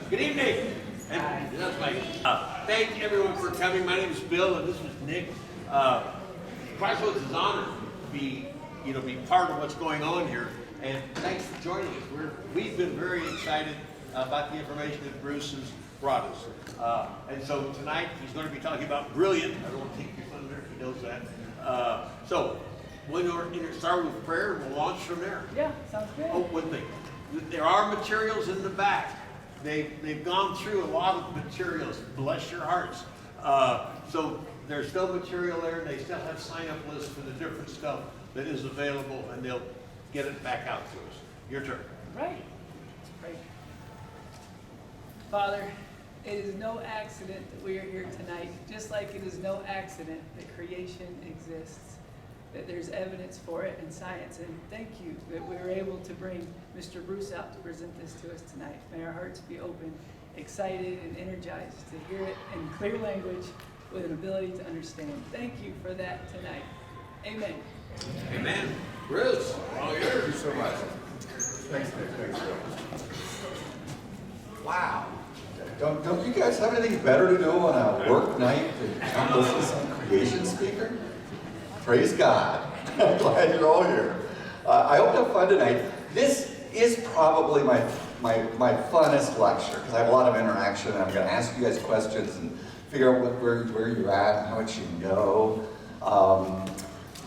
Good evening. And that's my, thank everyone for coming. My name is Bill, and this is Nick. Crossroads is honored to be part of what's going on here. And thanks for joining us. We've been very excited about the information that Bruce has brought us. And so tonight he's going to be talking about brilliant. I don't want to take your thunder. He knows that. So we're going to start with prayer, and we'll launch from there. Yeah, sounds good. Oh, one thing. There are materials in the back. They've gone through a lot of materials. Bless your hearts. So there's still material there. They still have sign-up lists for the different stuff that is available, and they'll get it back out to us. Your turn. Right. Let's pray. Father, it is no accident that we are here tonight, just like it is no accident that creation exists, that there's evidence for it in science. And thank you that we were able to bring Mr. Bruce out to present this to us tonight. May our hearts be open, excited, and energized to hear it in clear language with an ability to understand. Thank you for that tonight. Amen. Amen. Bruce, all yours. Thank you so much. Thanks, Nick. Thanks, Bill. Wow. Don't you guys have anything better to do on a work night than come listen to some creation speaker? Praise God. I'm glad you're all here. I hope you have fun tonight. This is probably my funnest lecture because I have a lot of interaction, and I'm going to ask you guys questions and figure out where you're at and how much you can go.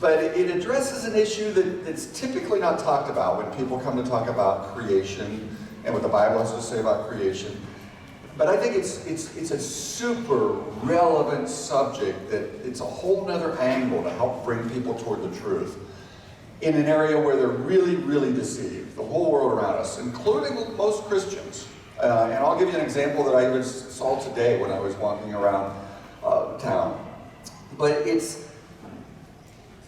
But it addresses an issue that's typically not talked about when people come to talk about creation and what the Bible has to say about creation. But I think it's a super relevant subject that it's a whole nother angle to help bring people toward the truth in an area where they're really, really deceived, the whole world around us, including most Christians. And I'll give you an example that I saw today when I was walking around town. But it's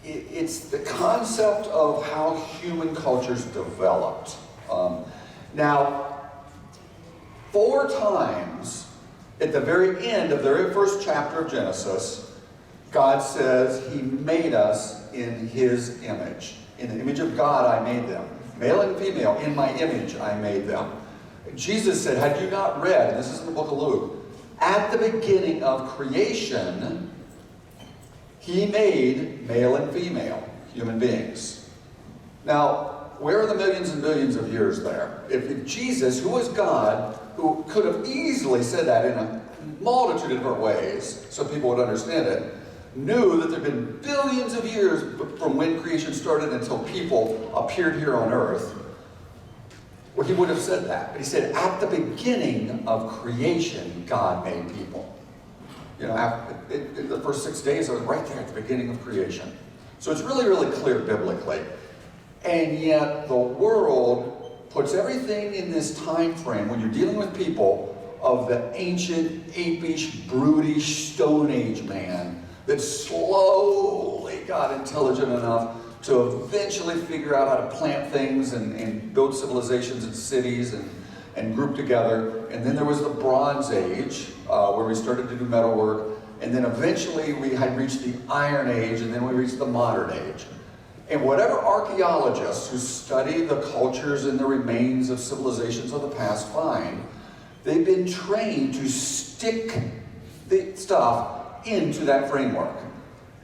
the concept of how human cultures developed. Now, 4 times at the very end of the very first chapter of Genesis, God says He made us in His image. In the image of God I made them. Male and female, in my image I made them. Jesus said, had you not read, and this is in the book of Luke, at the beginning of creation, He made male and female human beings. Now, where are the millions and billions of years there? If Jesus, who was God, who could have easily said that in a multitude of different ways so people would understand it, knew that there had been billions of years from when creation started until people appeared here on earth, well, He would have said that. But He said, at the beginning of creation, God made people. You know, in the first 6 days, I was right there at the beginning of creation. So it's really, really clear biblically. And yet the world puts everything in this time frame when you're dealing with people of the ancient, apish, brutish, Stone Age man that slowly got intelligent enough to eventually figure out how to plant things and build civilizations and cities and group together. And then there was the Bronze Age, where we started to do metalwork. And then eventually we had reached the Iron Age, and then we reached the Modern Age. And whatever archaeologists who study the cultures and the remains of civilizations of the past find, they've been trained to stick the stuff into that framework.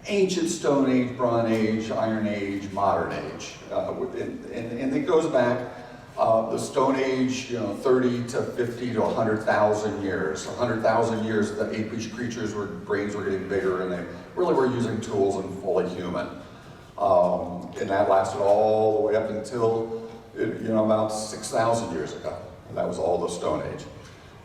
Ancient Stone Age, Bronze Age, Iron Age, Modern Age. And it goes back, the Stone Age, 30 to 50 to 100,000 years. 100,000 years, the apish creatures' brains were getting bigger, and they really were using tools and fully human. And that lasted all the way up until, about 6,000 years ago. That was all the Stone Age.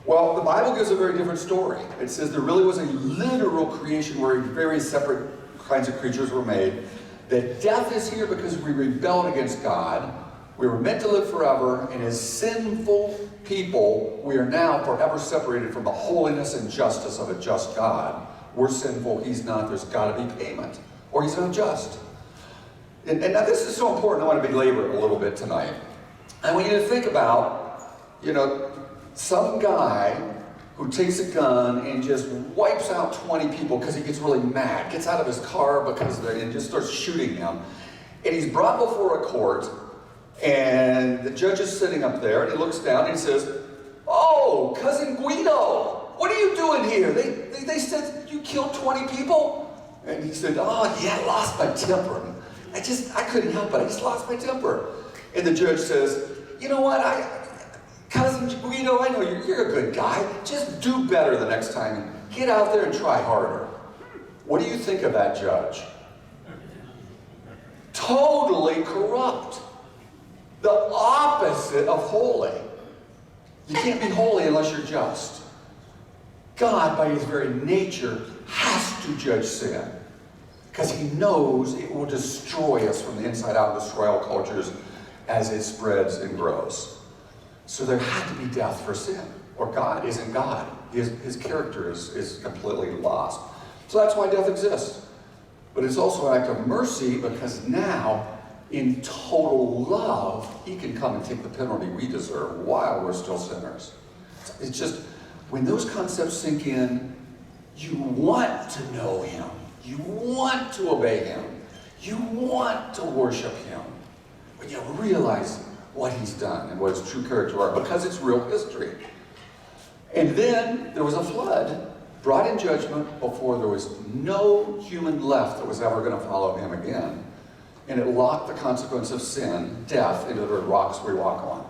Well, the Bible gives a very different story. It says there really was a literal creation where very separate kinds of creatures were made. That death is here because we rebelled against God. We were meant to live forever, and as sinful people, we are now forever separated from the holiness and justice of a just God. We're sinful, He's not. There's got to be payment, or He's not just. And now this is so important, I want to belabor it a little bit tonight. I want you to think about, some guy who takes a gun and just wipes out 20 people because he gets really mad, gets out of his car and just starts shooting them. And he's brought before a court, and the judge is sitting up there, and he looks down and he says, oh, because killed 20 people? And he said, oh yeah, I lost my temper. I couldn't help it. I just lost my temper. And the judge says, you know what, Cousin Guido, I know you're a good guy. Just do better the next time. Get out there and try harder. What do you think of that judge? Totally corrupt. The opposite of holy. You can't be holy unless you're just. God, by his very nature, has to judge sin, because he knows it will destroy us from the inside out, destroy all cultures as it spreads and grows. So there had to be death for sin, or God isn't God. His character is completely lost. So that's why death exists. But it's also an act of mercy, because now, in total love, he can come and take the penalty we deserve while we're still sinners. It's just, when those concepts sink in, you want to know him. You want to obey him. You want to worship him. When you realize what he's done and what his true character are, because it's real history. And then there was a flood brought in judgment before there was no human left that was ever going to follow him again. And it locked the consequence of sin, death, into the rocks we walk on.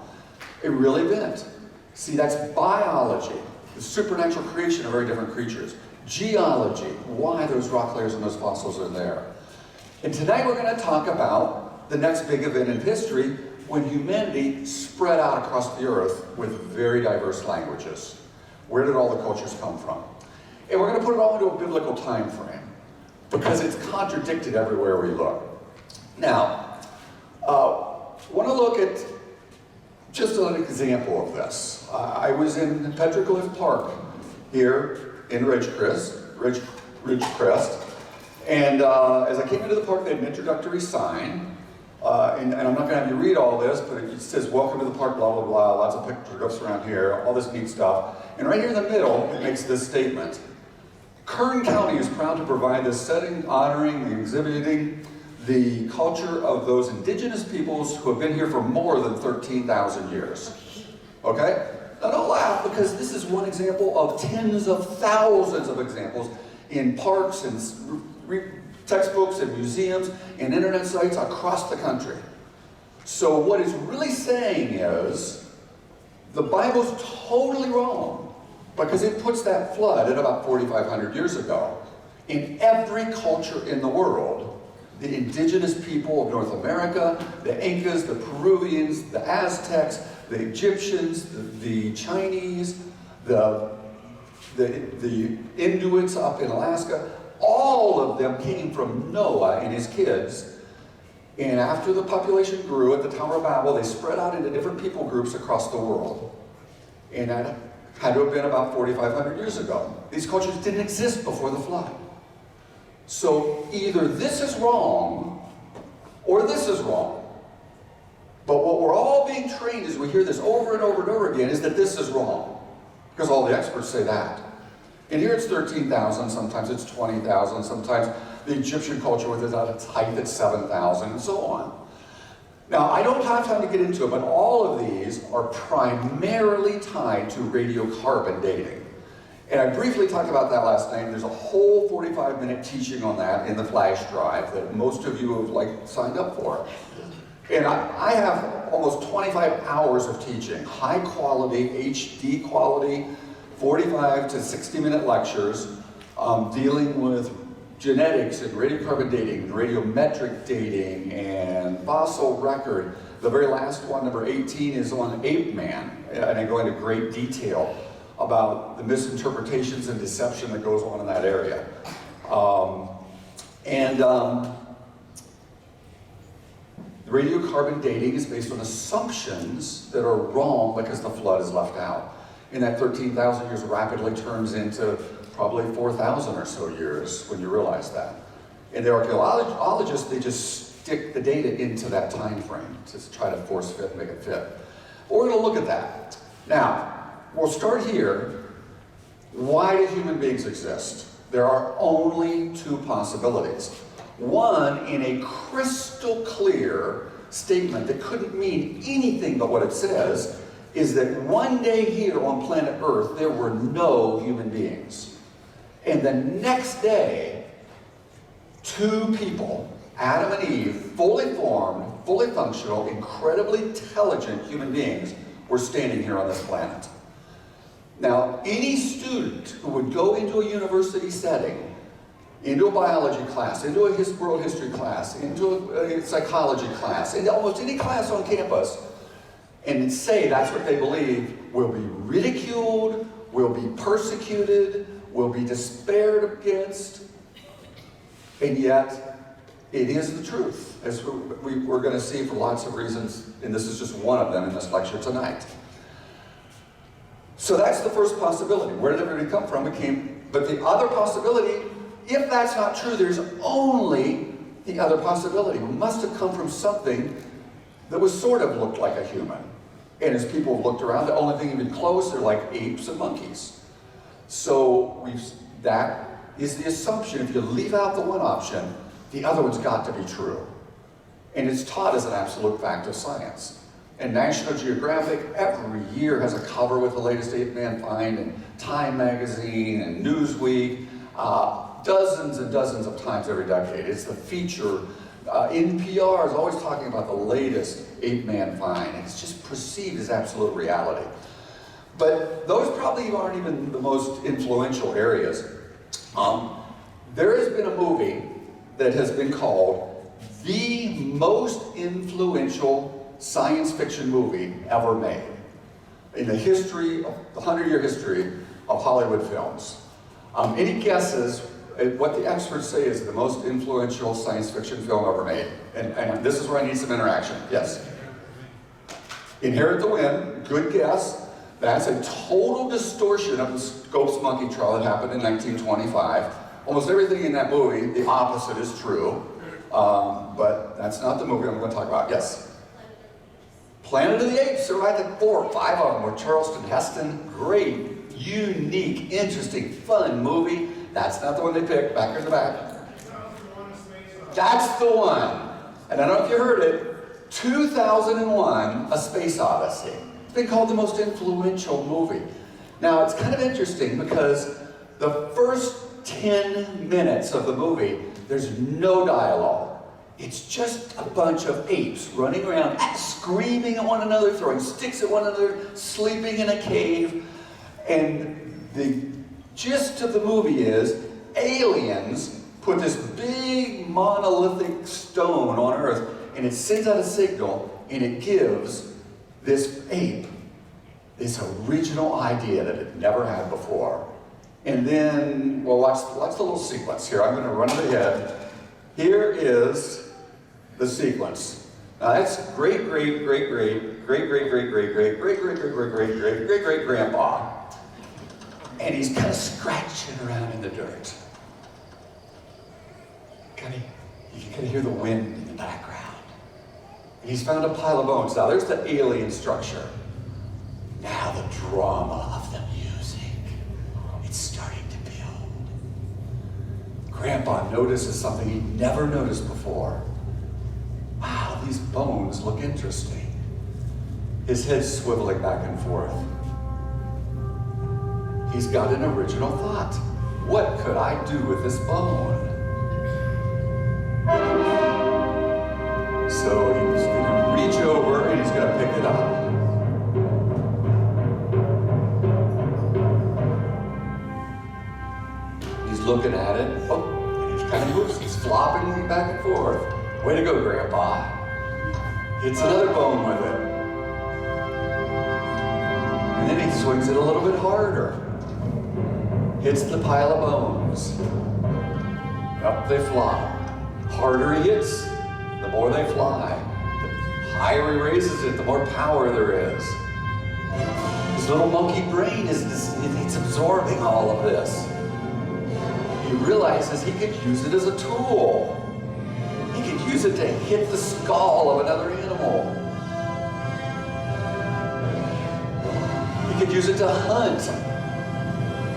A real event. See, that's biology. The supernatural creation of very different creatures. Geology, why those rock layers and those fossils are there. And tonight we're going to talk about the next big event in history, when humanity spread out across the earth with very diverse languages. Where did all the cultures come from? And we're going to put it all into a biblical time frame, because it's contradicted everywhere we look. Now, I want to look at just an example of this. I was in Petroglyph Park here in Ridgecrest, and as I came into the park, they had an introductory sign, and I'm not going to have you read all this, but it says, welcome to the park, blah, blah, blah, lots of pictographs around here, all this neat stuff. And right here in the middle, it makes this statement. Kern County is proud to provide this setting, honoring and exhibiting the culture of those indigenous peoples who have been here for more than 13,000 years. Okay? Now don't laugh, because this is one example of tens of thousands of examples in parks and textbooks and museums and internet sites across the country. So what it's really saying is, the Bible's totally wrong, because it puts that flood at about 4,500 years ago. In every culture in the world, the indigenous people of North America, the Incas, the Peruvians, the Aztecs, the Egyptians, the Chinese, the Inuits up in Alaska, all of them came from Noah and his kids. And after the population grew at the Tower of Babel, they spread out into different people groups across the world. And that had to have been about 4,500 years ago. These cultures didn't exist before the flood. So either this is wrong, or this is wrong. But what we're all being trained, as we hear this over and over and over again, is that this is wrong. Because all the experts say that. And here it's 13,000, sometimes it's 20,000, sometimes the Egyptian culture with its at its height at 7,000, and so on. Now, I don't have time to get into it, but all of these are primarily tied to radiocarbon dating. And I briefly talked about that last night. There's a whole 45-minute teaching on that in the flash drive that most of you have signed up for. And I have almost 25 hours of teaching, high quality, HD quality, 45 to 60-minute lectures dealing with genetics and radiocarbon dating, radiometric dating, and fossil record. The very last one, number 18, is on ape man, and I go into great detail about the misinterpretations and deception that goes on in that area. Radiocarbon dating is based on assumptions that are wrong because the flood is left out. And that 13,000 years rapidly turns into probably 4,000 or so years when you realize that. And the archaeologists, they just stick the data into that time frame to try to force fit and make it fit. But we're going to look at that. Now, we'll start here. Why do human beings exist? There are only two possibilities. One, in a crystal clear statement that couldn't mean anything but what it says, is that one day here on planet Earth, there were no human beings. And the next day, two people, Adam and Eve, fully formed, fully functional, incredibly intelligent human beings, were standing here on this planet. Now, any student who would go into a university setting, into a biology class, into a world history class, into a psychology class, into almost any class on campus, and say that's what they believe, will be ridiculed, will be persecuted, will be despaired against, and yet it is the truth, as we're going to see for lots of reasons, and this is just one of them in this lecture tonight. So that's the first possibility. Where did everybody come from? But the other possibility, if that's not true, there's only the other possibility. We must have come from something that was sort of looked like a human. And as people have looked around, the only thing even closer, like apes and monkeys. So that is the assumption. If you leave out the one option, the other one's got to be true. And it's taught as an absolute fact of science. And National Geographic every year has a cover with the latest ape-man find, and Time magazine and Newsweek, dozens and dozens of times every decade. It's the feature. NPR is always talking about the latest ape-man find. It's just perceived as absolute reality. But those probably aren't even the most influential areas. There has been a movie that has been called the most influential science fiction movie ever made in the history of the 100-year history of Hollywood films. Any guesses at what the experts say is the most influential science fiction film ever made? And this is where I need some interaction. Yes. Inherit the Wind, good guess. That's a total distortion of the Scopes monkey trial that happened in 1925. Almost everything in that movie, the opposite is true. But that's not the movie I'm going to talk about. Yes. Planet of the Apes, there were like 4 or 5 of them with Charleston Heston. Great, unique, interesting, fun movie. That's not the one they picked, back here in the back. That's the one. And I don't know if you heard it, 2001, A Space Odyssey. It's been called the most influential movie. Now, it's kind of interesting because the first 10 minutes of the movie, there's no dialogue. It's just a bunch of apes running around, screaming at one another, throwing sticks at one another, sleeping in a cave. And the gist of the movie is aliens put this big monolithic stone on Earth, and it sends out a signal, and it gives this ape this original idea that it never had before. And then, well, watch the little sequence here. I'm going to run it ahead. Here is the sequence. Now that's great-great-great-great-great-great-great-great-great-great-great-great-great-grandpa. And he's kind of scratching around in the dirt. You can hear the wind in the background. And he's found a pile of bones. Now there's the alien structure. Now the drama of the music. It's starting to build. Grandpa notices something he'd never noticed before. Wow, these bones look interesting. His head's swiveling back and forth. He's got an original thought. What could I do with this bone? So he's going to reach over and he's going to pick it up. He's looking at it. Oh, and he kind of moves. He's flopping back and forth. Way to go, Grandpa. Hits another bone with it. And then he swings it a little bit harder. Hits the pile of bones. Up they fly. Harder he hits, the more they fly. The higher he raises it, the more power there is. His little monkey brain it's absorbing all of this. He realizes he could use it as a tool. He could use it to hit the skull of another animal. He could use it to hunt.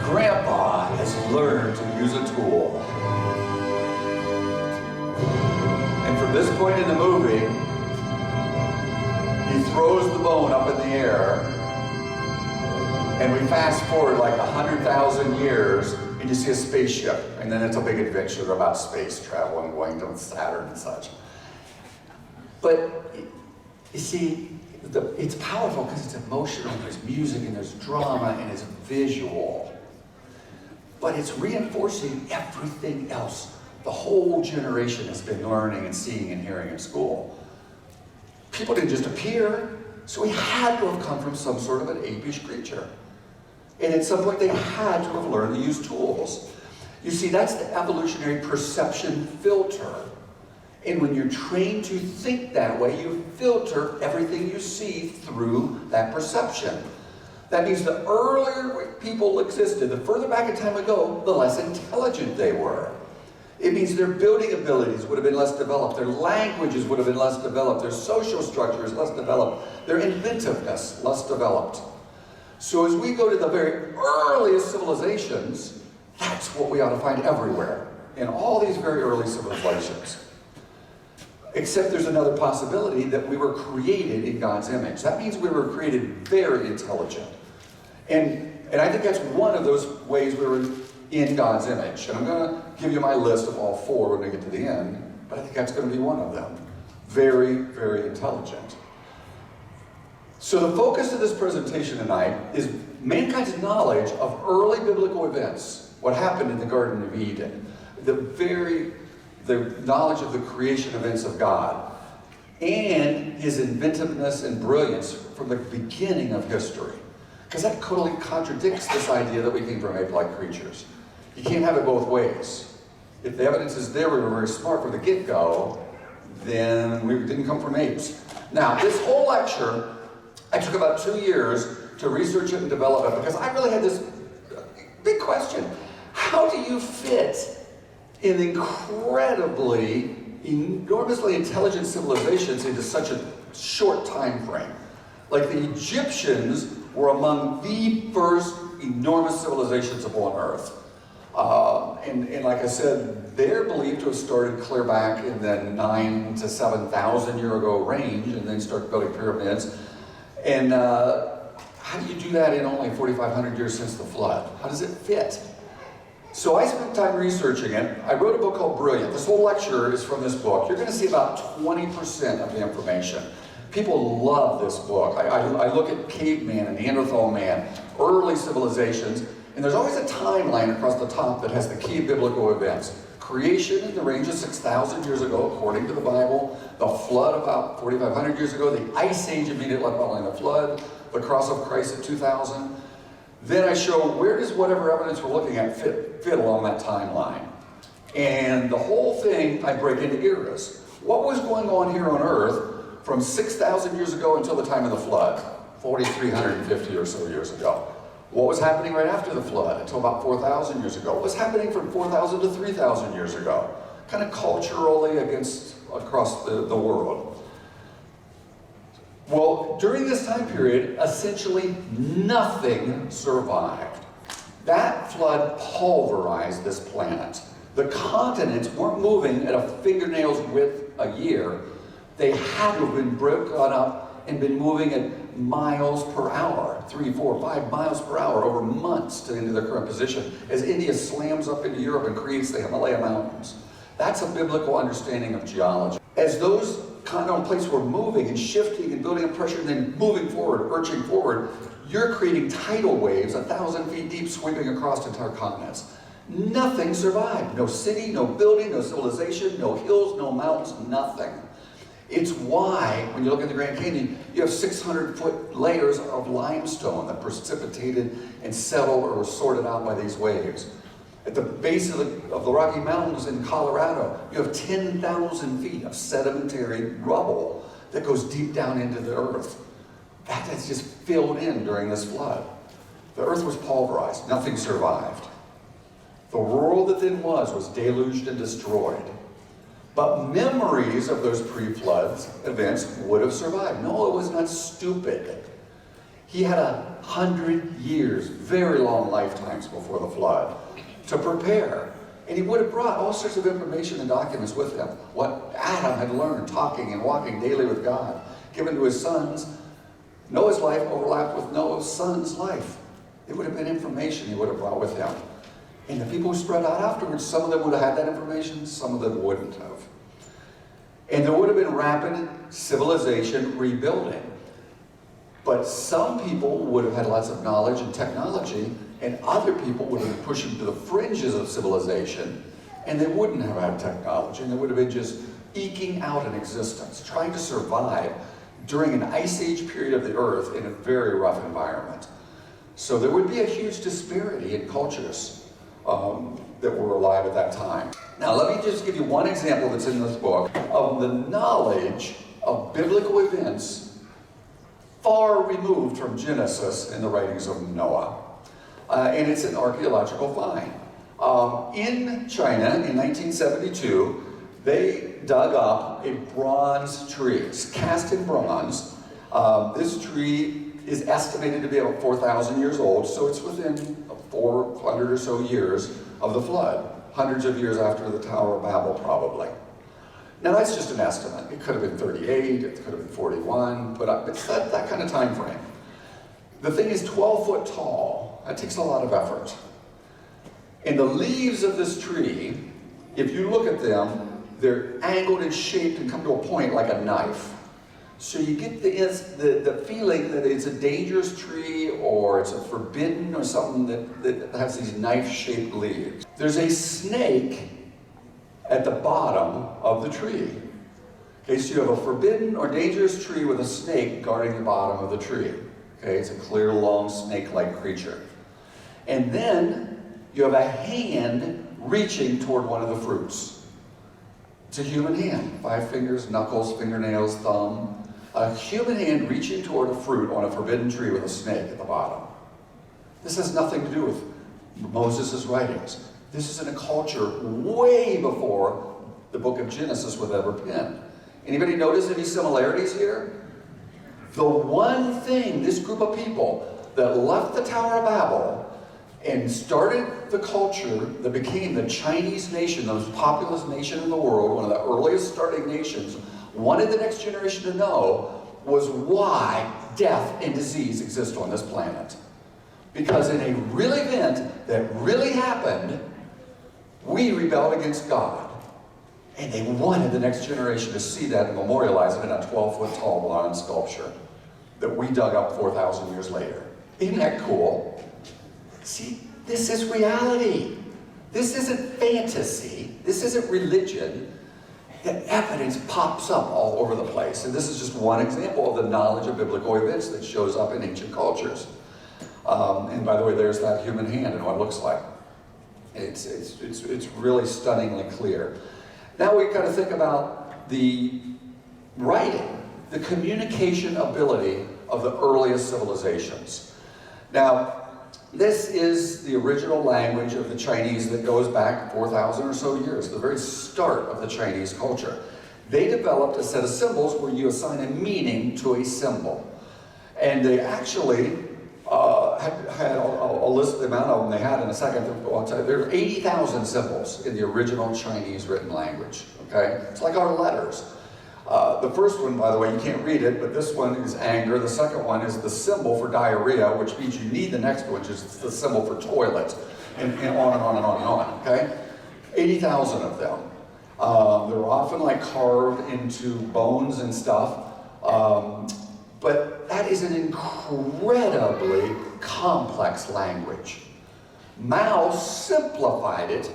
Grandpa has learned to use a tool. And from this point in the movie, he throws the bone up in the air, and we fast forward like 100,000 years, and and you see a spaceship, and then it's a big adventure about space travel and going to Saturn and such. But you see, it's powerful because it's emotional, and there's music, and there's drama, and it's visual. But it's reinforcing everything else the whole generation has been learning and seeing and hearing in school. People didn't just appear, so he had to have come from some sort of an apish creature. And at some point they had to have learned to use tools. You see, that's the evolutionary perception filter. And when you're trained to think that way, you filter everything you see through that perception. That means the earlier people existed, the further back in time we go, the less intelligent they were. It means their building abilities would have been less developed, their languages would have been less developed, their social structure is less developed, their inventiveness less developed. So as we go to the very earliest civilizations, that's what we ought to find everywhere, in all these very early civilizations. Except there's another possibility that we were created in God's image. That means we were created very intelligent. And I think that's one of those ways we were in God's image. And I'm going to give you my list of all four when we get to the end, but I think that's going to be one of them. Very, very intelligent. So the focus of this presentation tonight is mankind's knowledge of early biblical events, what happened in the Garden of Eden, the knowledge of the creation events of God, and his inventiveness and brilliance from the beginning of history. Because that totally contradicts this idea that we came from ape-like creatures. You can't have it both ways. If the evidence is there, we were very smart from the get-go, then we didn't come from apes. Now, this whole lecture, I took about 2 years to research it and develop it, because I really had this big question. How do you fit in incredibly, enormously intelligent civilizations into such a short time frame? Like the Egyptians were among the first enormous civilizations upon Earth. And like I said, they're believed to have started clear back in the 9,000 to 7,000 year ago range, and then start building pyramids. And how do you do that in only 4,500 years since the flood? How does it fit? So I spent time researching it. I wrote a book called Brilliant. This whole lecture is from this book. You're going to see about 20% of the information. People love this book. I look at caveman and Neanderthal man, early civilizations, and there's always a timeline across the top that has the key biblical events. Creation in the range of 6,000 years ago, according to the Bible. The flood about 4,500 years ago. The ice age immediately following the flood. The cross of Christ at 2,000. Then I show where does whatever evidence we're looking at fit along that timeline. And the whole thing I break into eras. What was going on here on Earth from 6,000 years ago until the time of the flood, 4,350 or so years ago? What was happening right after the flood until about 4,000 years ago? What was happening from 4,000 to 3,000 years ago? Kind of culturally across the world. Well, during this time period, essentially nothing survived. That flood pulverized this planet. The continents weren't moving at a fingernail's width a year. They had to have been broken up and been moving at miles per hour, 3, 4, 5 miles per hour over months to into their current position, as India slams up into Europe and creates the Himalaya mountains. That's a biblical understanding of geology. As those continental plates were moving and shifting and building up pressure and then moving forward, urging forward, you're creating tidal waves 1,000 feet deep sweeping across entire continents. Nothing survived. No city, no building, no civilization, no hills, no mountains, nothing. It's why, when you look at the Grand Canyon, you have 600-foot layers of limestone that precipitated and settled or were sorted out by these waves. At the base of the Rocky Mountains in Colorado, you have 10,000 feet of sedimentary rubble that goes deep down into the earth. That has just filled in during this flood. The earth was pulverized. Nothing survived. The world that then was deluged and destroyed. But memories of those pre-flood events would have survived. Noah was not stupid. He had 100 years, very long lifetimes before the flood, to prepare. And he would have brought all sorts of information and documents with him. What Adam had learned, talking and walking daily with God, given to his sons. Noah's life overlapped with Noah's son's life. It would have been information he would have brought with him. And the people who spread out afterwards, some of them would have had that information, some of them wouldn't have. And there would have been rapid civilization rebuilding. But some people would have had lots of knowledge and technology, and other people would have been pushing to the fringes of civilization, and they wouldn't have had technology, and they would have been just eking out an existence, trying to survive during an ice age period of the earth in a very rough environment. So there would be a huge disparity in cultures that were alive at that time. Now let me just give you one example that's in this book of the knowledge of biblical events far removed from Genesis in the writings of Noah. And it's an archaeological find. In China in 1972, they dug up a bronze tree. It's cast in bronze. This tree is estimated to be about 4,000 years old, so it's within 400 or so years of the flood, hundreds of years after the Tower of Babel, probably. Now that's just an estimate. It could have been 38, it could have been 41, but it's that kind of time frame. The thing is 12 foot tall. That takes a lot of effort. And the leaves of this tree, if you look at them, they're angled and shaped and come to a point like a knife. So you get the feeling that it's a dangerous tree or it's a forbidden or something that has these knife-shaped leaves. There's a snake at the bottom of the tree. Okay, so you have a forbidden or dangerous tree with a snake guarding the bottom of the tree. Okay, it's a clear, long, snake-like creature. And then you have a hand reaching toward one of the fruits. It's a human hand, 5 fingers, knuckles, fingernails, thumb. A human hand reaching toward a fruit on a forbidden tree with a snake at the bottom. This has nothing to do with Moses' writings. This is in a culture way before the book of Genesis was ever penned. Anybody notice any similarities here? The one thing, this group of people that left the Tower of Babel and started the culture that became the Chinese nation, the most populous nation in the world, one of the earliest starting nations, wanted the next generation to know was why death and disease exist on this planet. Because in a real event that really happened, we rebelled against God. And they wanted the next generation to see that and memorialize it in a 12-foot tall bronze sculpture that we dug up 4,000 years later. Isn't that cool? See, this is reality. This isn't fantasy. This isn't religion. The evidence pops up all over the place. And this is just one example of the knowledge of biblical events that shows up in ancient cultures. And by the way, there's that human hand and what it looks like. It's really stunningly clear. Now we've got to think about the writing, the communication ability of the earliest civilizations. Now, this is the original language of the Chinese that goes back 4,000 or so years, the very start of the Chinese culture. They developed a set of symbols where you assign a meaning to a symbol. And they actually I'll list the amount of them they had in a second. I'll tell you, there are 80,000 symbols in the original Chinese written language, okay? It's like our letters. The first one, by the way, you can't read it, but this one is anger. The second one is the symbol for diarrhea, which means you need the next one, which is the symbol for toilet, and on and on and on and on, okay? 80,000 of them. They're often like carved into bones and stuff. But that is an incredibly complex language. Mao simplified it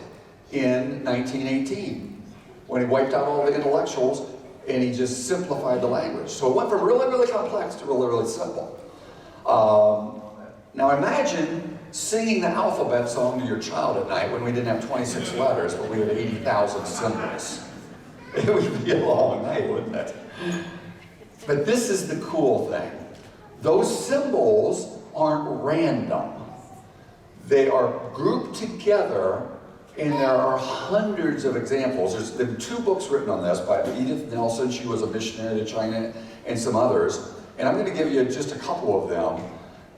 in 1918 when he wiped out all the intellectuals and he just simplified the language. So it went from really, really complex to really, really simple. Now imagine singing the alphabet song to your child at night when we didn't have 26 letters, but we had 80,000 symbols. It would be a long night, wouldn't it? But this is the cool thing. Those symbols aren't random. They are grouped together, and there are hundreds of examples. There's been 2 books written on this by Edith Nelson. She was a missionary to China, and some others. And I'm going to give you just a couple of them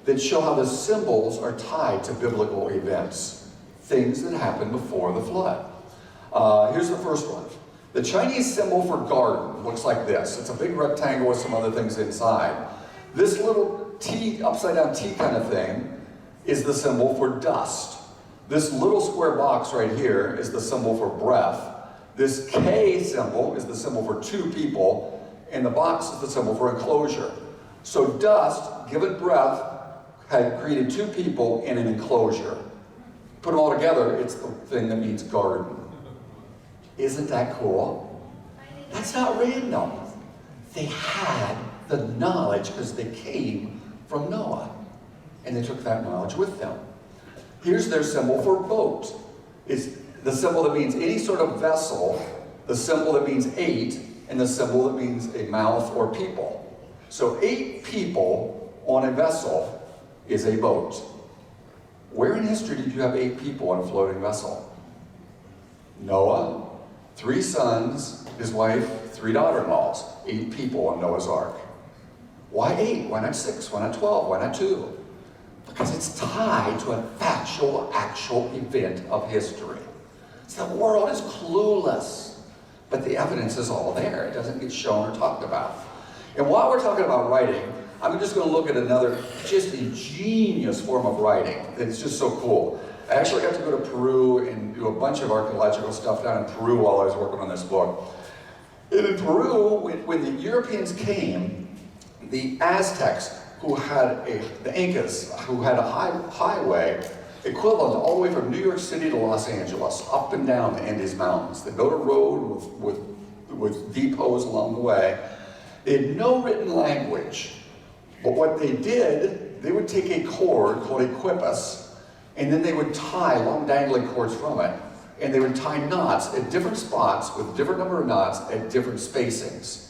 that show how the symbols are tied to biblical events, things that happened before the flood. Here's the first one. The Chinese symbol for garden looks like this. It's a big rectangle with some other things inside. This little T, upside down T kind of thing, is the symbol for dust. This little square box right here is the symbol for breath. This K symbol is the symbol for two people, and the box is the symbol for enclosure. So dust, given breath, had created two people in an enclosure. Put them all together, it's the thing that means garden. Isn't that cool? That's not random. They had the knowledge because they came from Noah, and they took that knowledge with them. Here's their symbol for boat. It's the symbol that means any sort of vessel, the symbol that means 8, and the symbol that means a mouth or people. So 8 people on a vessel is a boat. Where in history did you have 8 people on a floating vessel? Noah, 3 sons, his wife, 3 daughter-in-laws, 8 people on Noah's Ark. Why 8? Why not 6? Why not 12? Why not 2? Because it's tied to a factual, actual event of history. So the world is clueless, but the evidence is all there. It doesn't get shown or talked about. And while we're talking about writing, I'm just going to look at another just ingenious form of writing that's just so cool. I actually got to go to Peru and do a bunch of archaeological stuff down in Peru while I was working on this book. And in Peru, when the Europeans came, the Aztecs, the Incas, who had a highway equivalent all the way from New York City to Los Angeles, up and down the Andes Mountains. They built a road with depots along the way. They had no written language. But what they did, they would take a cord called a quipus, and then they would tie long dangling cords from it, and they would tie knots at different spots with a different number of knots at different spacings.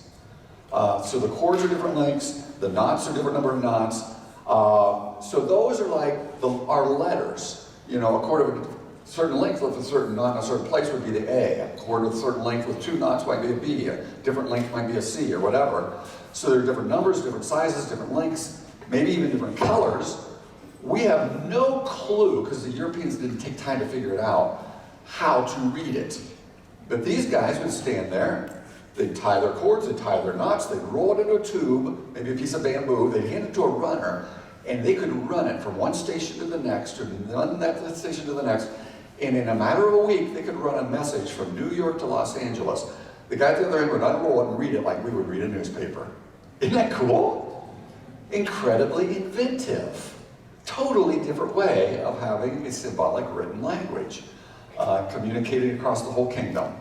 So the cords are different lengths, the knots are different number of knots. So those are like our letters. You know, a cord of a certain length with a certain knot in a certain place would be the A. A cord with a certain length with 2 knots might be a B. A different length might be a C or whatever. So there are different numbers, different sizes, different lengths, maybe even different colors. We have no clue, because the Europeans didn't take time to figure it out, how to read it. But these guys would stand there, they'd tie their cords, they'd tie their knots, they'd roll it into a tube, maybe a piece of bamboo, they'd hand it to a runner, and they could run it from one station to the next, or one that station to the next, and in a matter of a week, they could run a message from New York to Los Angeles. The guy at the other end would unroll it and read it like we would read a newspaper. Isn't that cool? Incredibly inventive. Totally different way of having a symbolic written language, communicating across the whole kingdom.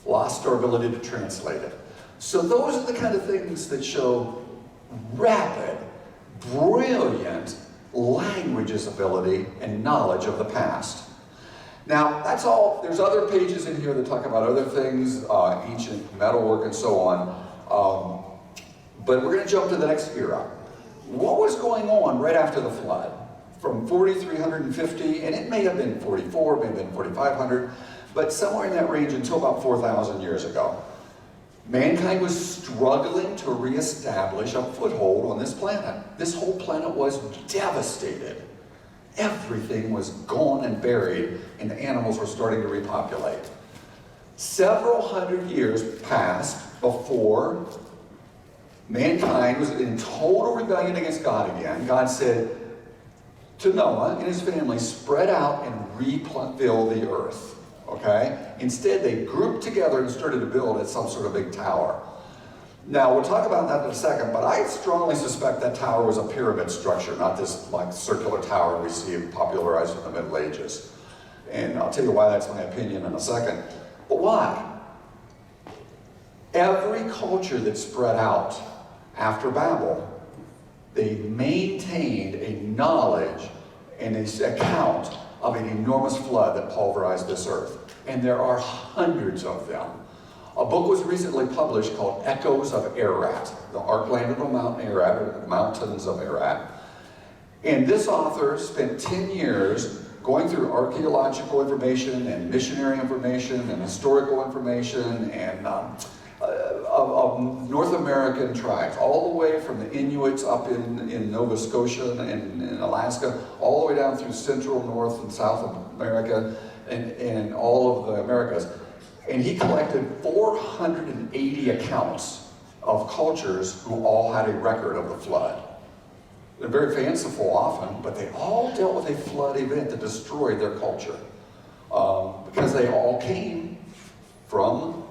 Lost our ability to translate it. So those are the kind of things that show rapid, brilliant languages ability and knowledge of the past. Now, that's all. There's other pages in here that talk about other things, ancient metalwork and so on. But we're going to jump to the next era. What was going on right after the flood? From 4,350, and it may have been 44, may have been 4,500, but somewhere in that range until about 4,000 years ago. Mankind was struggling to reestablish a foothold on this planet. This whole planet was devastated. Everything was gone and buried, and the animals were starting to repopulate. Several hundred years passed before mankind was in total rebellion against God again. God said to Noah and his family, spread out and refill the earth. Okay? Instead, they grouped together and started to build at some sort of big tower. Now, we'll talk about that in a second, but I strongly suspect that tower was a pyramid structure, not this like circular tower we see popularized in the Middle Ages. And I'll tell you why that's my opinion in a second. But why? Every culture that spread out after Babel, they maintained a knowledge and an account of an enormous flood that pulverized this earth. And there are hundreds of them. A book was recently published called Echoes of Ararat, the Ark landed on Mount Ararat, or the mountains of Ararat. And this author spent 10 years going through archaeological information and missionary information and historical information and of North American tribes, all the way from the Inuits up in Nova Scotia and in Alaska, all the way down through Central, North, and South America, and all of the Americas. And he collected 480 accounts of cultures who all had a record of the flood. They're very fanciful often, but they all dealt with a flood event that destroyed their culture. Because they all came from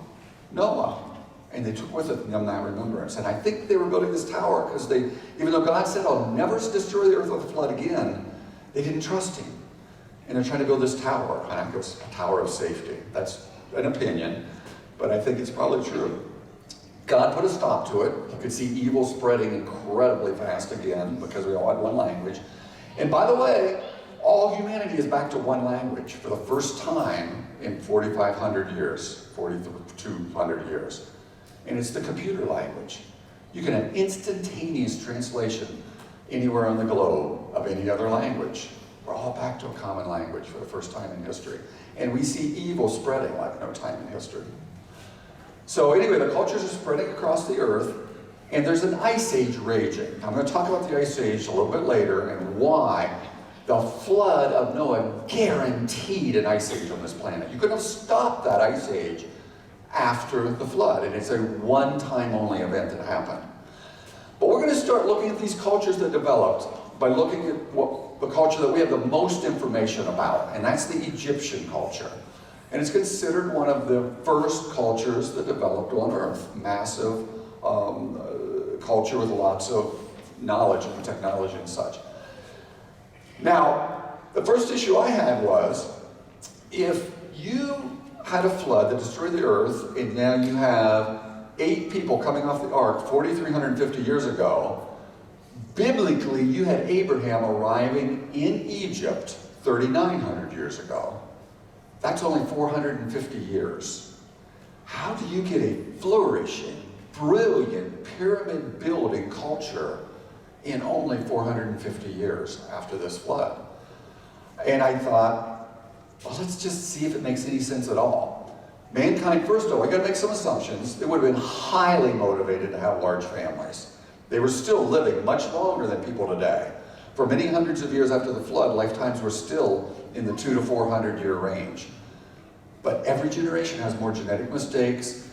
Noah. And they took with them that remembrance. And I think they were building this tower because they, even though God said, I'll never destroy the earth with a flood again, they didn't trust him. And they're trying to build this tower. And I think it's a tower of safety. That's an opinion, but I think it's probably true. God put a stop to it. You could see evil spreading incredibly fast again because we all had one language. And by the way, all humanity is back to one language for the first time in 4,500 years, 4,200 years. And it's the computer language. You can have instantaneous translation anywhere on the globe of any other language. We're all back to a common language for the first time in history. And we see evil spreading like no time in history. So anyway, the cultures are spreading across the earth, and there's an ice age raging. I'm going to talk about the ice age a little bit later and why the flood of Noah guaranteed an ice age on this planet. You couldn't have stopped that ice age after the flood, and it's a one-time only event that happened. But we're going to start looking at these cultures that developed by looking at the culture that we have the most information about, and that's the Egyptian culture. And it's considered one of the first cultures that developed on Earth. Massive culture with lots of knowledge and technology and such. Now, the first issue I had was, if you had a flood that destroyed the earth, and now you have 8 people coming off the ark 4,350 years ago, biblically you had Abraham arriving in Egypt 3,900 years ago. That's only 450 years. How do you get a flourishing, brilliant, pyramid-building culture in only 450 years after this flood? And I thought, well, let's just see if it makes any sense at all. Mankind, first of all, we got to make some assumptions. They would have been highly motivated to have large families. They were still living much longer than people today. For many hundreds of years after the flood, lifetimes were still in the 200 to 400 year range. But every generation has more genetic mistakes.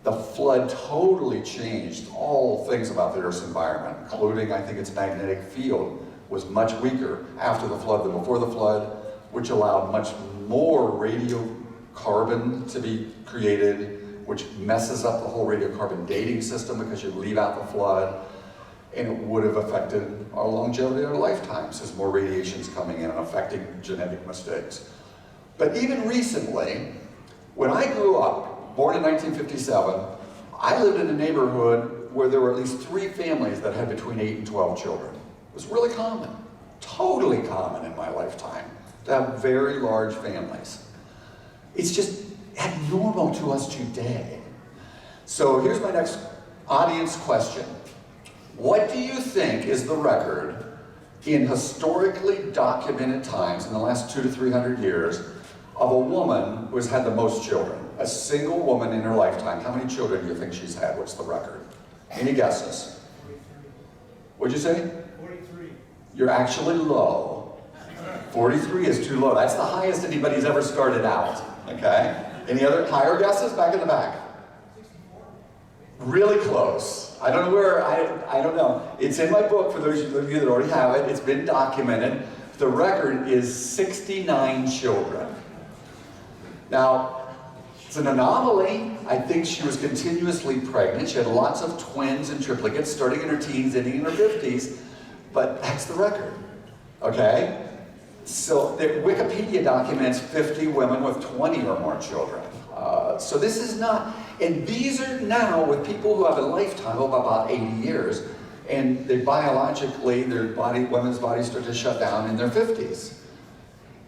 The flood totally changed all things about the Earth's environment, including, I think, its magnetic field was much weaker after the flood than before the flood, which allowed much more radiocarbon to be created, which messes up the whole radiocarbon dating system because you leave out the flood, and it would have affected our longevity, our lifetimes, as more radiation's coming in and affecting genetic mistakes. But even recently, when I grew up, born in 1957, I lived in a neighborhood where there were at least 3 families that had between 8 and 12 children. It was really common, totally common in my lifetime, to have very large families. It's just abnormal to us today. So here's my next audience question. What do you think is the record in historically documented times in the last 200 to 300 years of a woman who has had the most children? A single woman in her lifetime. How many children do you think she's had? What's the record? Any guesses? What'd you say? 43. You're actually low. 43 is too low. That's the highest anybody's ever started out. Okay? Any other higher guesses? Back in the back. 64. Really close. I don't know where, I don't know. It's in my book for those of you that already have it. It's been documented. The record is 69 children. Now, it's an anomaly. I think she was continuously pregnant. She had lots of twins and triplets starting in her teens, ending in her 50s, but that's the record, okay? So Wikipedia documents 50 women with 20 or more children. So this is not, and these are now with people who have a lifetime of about 80 years, and they biologically, women's bodies start to shut down in their 50s.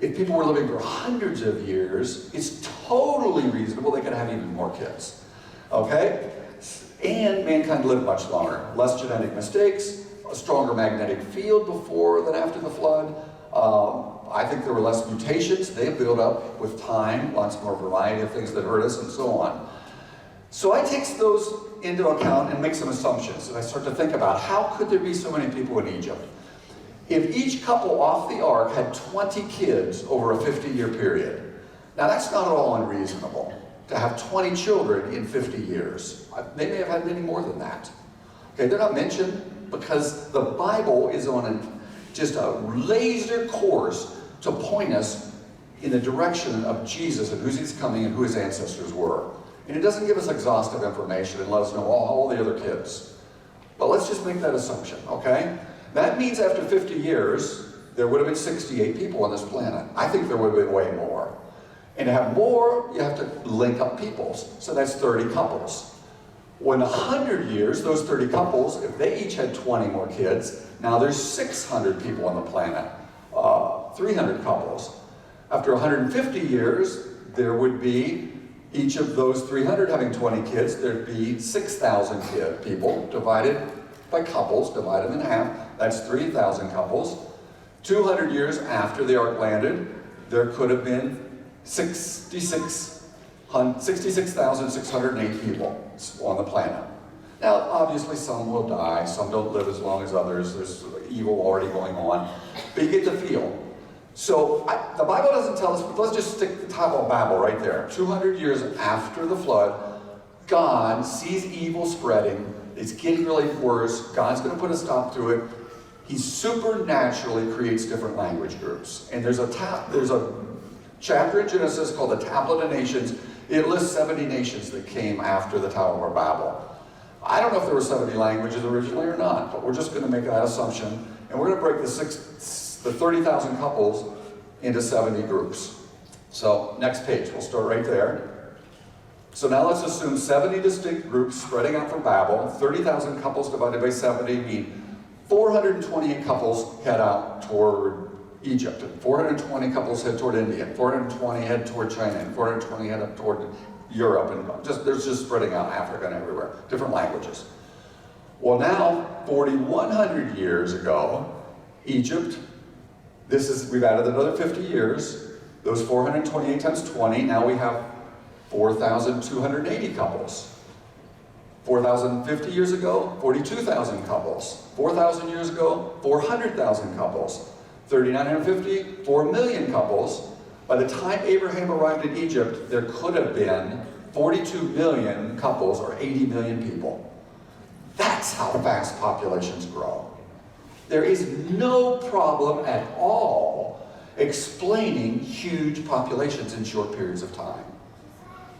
If people were living for hundreds of years, it's totally reasonable they could have even more kids, okay? And mankind lived much longer. Less genetic mistakes, a stronger magnetic field before than after the flood. I think there were less mutations. They built up with time, lots more variety of things that hurt us and so on. So I take those into account and make some assumptions. And I start to think about how could there be so many people in Egypt? If each couple off the ark had 20 kids over a 50-year period, now that's not at all unreasonable to have 20 children in 50 years. They may have had many more than that. Okay, they're not mentioned, because the Bible is on just a laser course to point us in the direction of Jesus and who's coming and who his ancestors were. And it doesn't give us exhaustive information and let us know all the other kids. But let's just make that assumption, okay? That means after 50 years, there would have been 68 people on this planet. I think there would have been way more. And to have more, you have to link up peoples. So that's 30 couples. Well, in 100 years, those 30 couples, if they each had 20 more kids, now there's 600 people on the planet, 300 couples. After 150 years, there would be, each of those 300 having 20 kids, there'd be 6,000 people divided by couples, divide them in half. That's 3,000 couples. 200 years after the ark landed, there could have been 66,608 people on the planet. Now, obviously, some will die, some don't live as long as others, there's evil already going on, but you get the feel. So, the Bible doesn't tell us, but let's just stick the Tower of Babel right there. 200 years after the flood, God sees evil spreading, it's getting really worse, God's going to put a stop to it. He supernaturally creates different language groups. And there's a chapter in Genesis called the Tablet of Nations. It lists 70 nations that came after the Tower of Babel. I don't know if there were 70 languages originally or not, but we're just going to make that assumption. And we're going to break the 30,000 couples into 70 groups. So next page, we'll start right there. So now let's assume 70 distinct groups spreading out from Babel. 30,000 couples divided by 70 mean 428 couples head out toward Egypt, and 420 couples head toward India, and 420 head toward China, and 420 head up toward Europe, and there's just spreading out Africa and everywhere, different languages. Well, now, 4,100 years ago, Egypt, we've added another 50 years, those 428 times 20, now we have 4,280 couples. 4,050 years ago, 42,000 couples. 4,000 years ago, 400,000 couples. 3,950, 4 million couples. By the time Abraham arrived in Egypt, there could have been 42 million couples, or 80 million people. That's how fast populations grow. There is no problem at all explaining huge populations in short periods of time.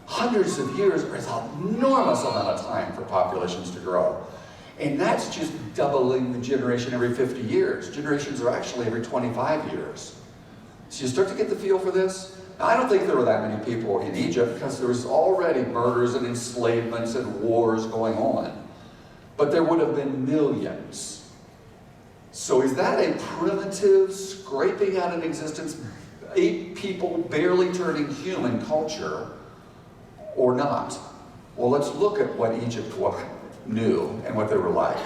Hundreds of years is an enormous amount of time for populations to grow. And that's just doubling the generation every 50 years. Generations are actually every 25 years. So you start to get the feel for this? Now, I don't think there were that many people in Egypt because there was already murders and enslavements and wars going on. But there would have been millions. So is that a primitive, scraping out an existence, 8 people barely turning human culture, or not? Well, let's look at what Egypt knew and what they were like.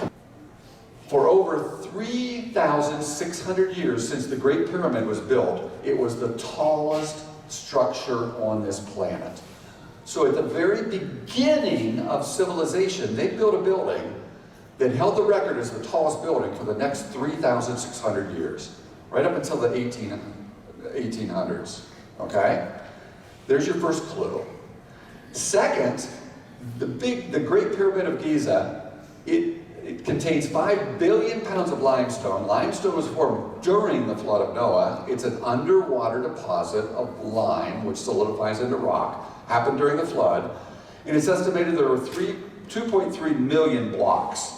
For over 3,600 years since the Great Pyramid was built, it was the tallest structure on this planet. So at the very beginning of civilization, they built a building that held the record as the tallest building for the next 3,600 years, right up until the 1800s, okay? There's your first clue. Second, the Great Pyramid of Giza, it contains 5 billion pounds of limestone. Limestone was formed during the flood of Noah. It's an underwater deposit of lime, which solidifies into rock. Happened during the flood. And it's estimated there were 2.3 million blocks.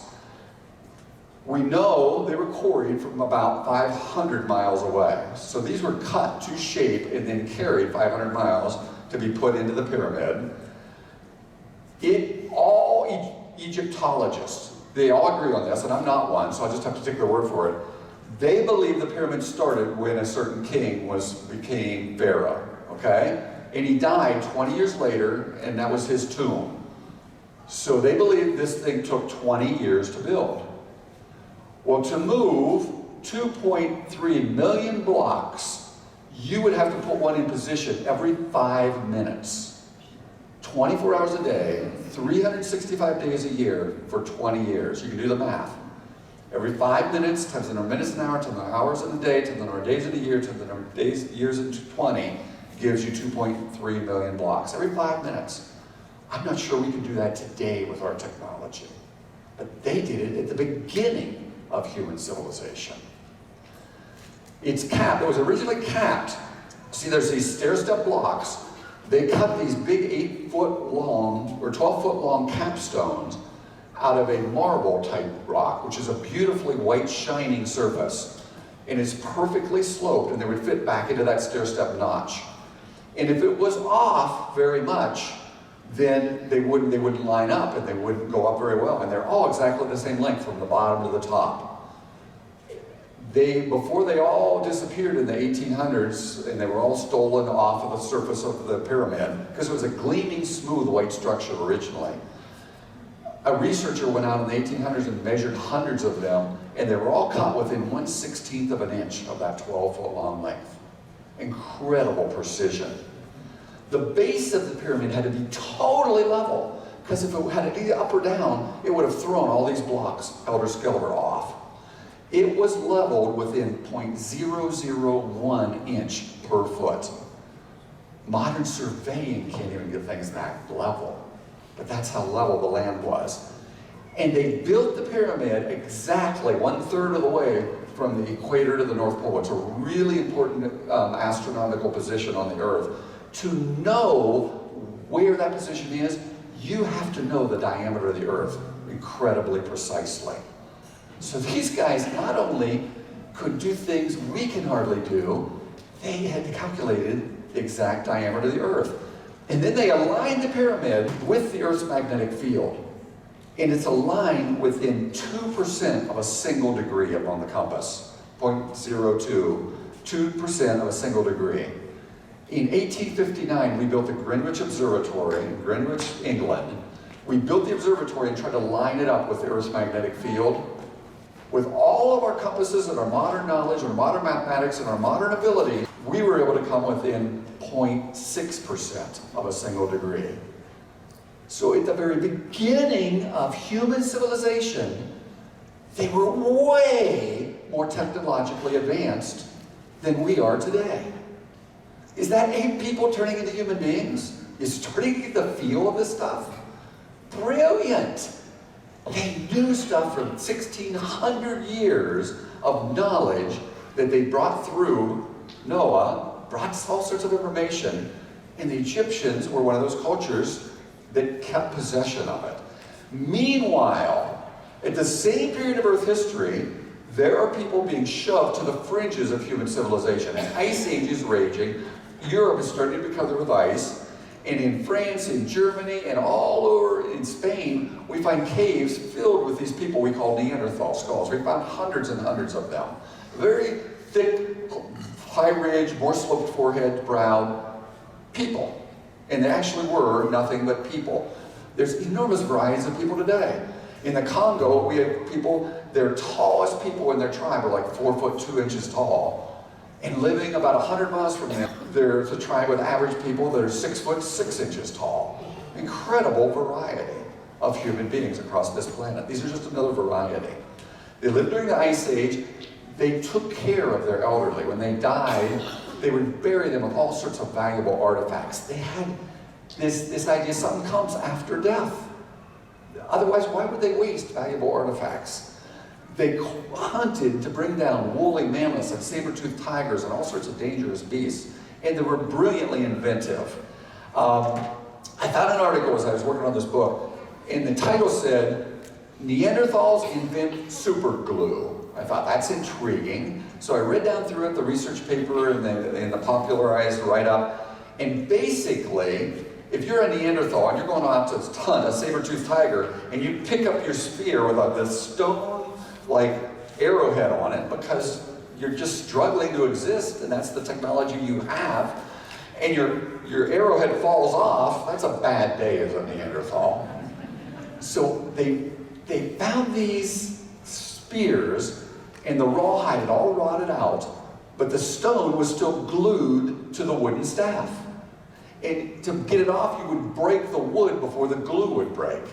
We know they were quarried from about 500 miles away. So these were cut to shape and then carried 500 miles to be put into the pyramid. All Egyptologists, they all agree on this, and I'm not one, so I just have to take their word for it. They believe the pyramid started when a certain king became pharaoh, okay? And he died 20 years later, and that was his tomb. So they believe this thing took 20 years to build. Well, to move 2.3 million blocks, you would have to put one in position every 5 minutes. 24 hours a day, 365 days a year for 20 years. You can do the math. Every 5 minutes times the number of minutes an hour, times the hours in the day, times the number of days in a year, times the number of years in 20 gives you 2.3 million blocks. Every 5 minutes. I'm not sure we can do that today with our technology. But they did it at the beginning of human civilization. It's capped. It was originally capped. See, there's these stair-step blocks. They cut these big 8-foot long or 12-foot long capstones out of a marble-type rock, which is a beautifully white, shining surface. And it's perfectly sloped, and they would fit back into that stair-step notch. And if it was off very much, then they wouldn't line up, and they wouldn't go up very well. And they're all exactly the same length from the bottom to the top. Before they all disappeared in the 1800s, and they were all stolen off of the surface of the pyramid, because it was a gleaming, smooth, white structure originally. A researcher went out in the 1800s and measured hundreds of them, and they were all cut within 1/16 of an inch of that 12-foot long length. Incredible precision. The base of the pyramid had to be totally level, because if it had to be up or down, it would have thrown all these blocks, Elder Skelliver, off. It was leveled within 0.001 inch per foot. Modern surveying can't even get things that level, but that's how level the land was. And they built the pyramid exactly 1/3 of the way from the equator to the North Pole. It's a really important astronomical position on the Earth. To know where that position is, you have to know the diameter of the Earth incredibly precisely. So these guys not only could do things we can hardly do, they had calculated the exact diameter of the Earth. And then they aligned the pyramid with the Earth's magnetic field. And it's aligned within 2% of a single degree upon the compass. 0.02, 2% of a single degree. In 1859, we built the Greenwich Observatory in Greenwich, England. We built the observatory and tried to line it up with the Earth's magnetic field. With all of our compasses and our modern knowledge, our modern mathematics, and our modern ability, we were able to come within 0.6% of a single degree. So at the very beginning of human civilization, they were way more technologically advanced than we are today. Is that 8 people turning into human beings? You're starting to get the feel of this stuff? Brilliant! They knew stuff from 1,600 years of knowledge that they brought through Noah, brought all sorts of information, and the Egyptians were one of those cultures that kept possession of it. Meanwhile, at the same period of Earth history, there are people being shoved to the fringes of human civilization. An ice age is raging. Europe is starting to be covered with ice. And in France, in Germany, and all over in Spain, we find caves filled with these people we call Neanderthal skulls. We found hundreds and hundreds of them. Very thick, high ridge, more sloped forehead, brow people. And they actually were nothing but people. There's enormous varieties of people today. In the Congo, we have people, their tallest people in their tribe are like 4 foot 2 inches tall. And living about 100 miles from them, there's a tribe with average people that are 6 foot 6 inches tall. Incredible variety of human beings across this planet. These are just another variety. They lived during the Ice Age. They took care of their elderly. When they died, they would bury them with all sorts of valuable artifacts. They had this idea something comes after death. Otherwise, why would they waste valuable artifacts? They hunted to bring down woolly mammoths and saber-toothed tigers and all sorts of dangerous beasts. And they were brilliantly inventive. I found an article as I was working on this book, and the title said, Neanderthals invent super glue. I thought, that's intriguing. So I read down through it, the research paper and the popularized write-up. And basically, if you're a Neanderthal and you're going out to hunt a saber-toothed tiger, and you pick up your spear with this stone like arrowhead on it because you're just struggling to exist and that's the technology you have, and your arrowhead falls off, that's a bad day as a Neanderthal. So they found these spears and the rawhide had all rotted out, but the stone was still glued to the wooden staff. And to get it off, you would break the wood before the glue would break.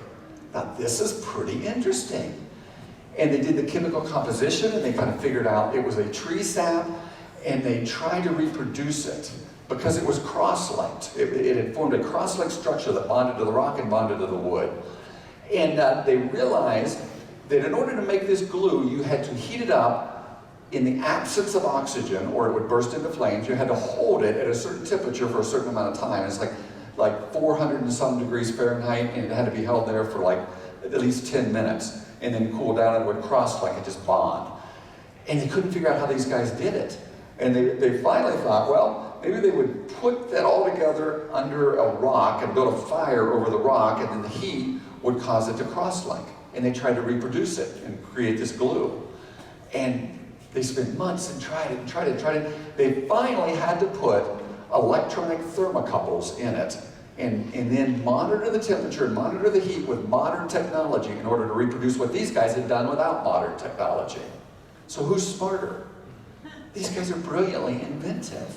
Now this is pretty interesting. And they did the chemical composition and they kind of figured out it was a tree sap, and they tried to reproduce it because it was cross-linked. It had formed a cross-linked structure that bonded to the rock and bonded to the wood. And they realized that in order to make this glue, you had to heat it up in the absence of oxygen, or it would burst into flames. You had to hold it at a certain temperature for a certain amount of time. It's like 400 and some degrees Fahrenheit, and it had to be held there for like at least 10 minutes, and then cool down, and it would cross like it just bond. And they couldn't figure out how these guys did it. And they finally thought, well, maybe they would put that all together under a rock and build a fire over the rock, and then the heat would cause it to cross-link. And they tried to reproduce it and create this glue. And they spent months and tried it. They finally had to put electronic thermocouples in it and then monitor the temperature and monitor the heat with modern technology in order to reproduce what these guys had done without modern technology. So who's smarter? These guys are brilliantly inventive.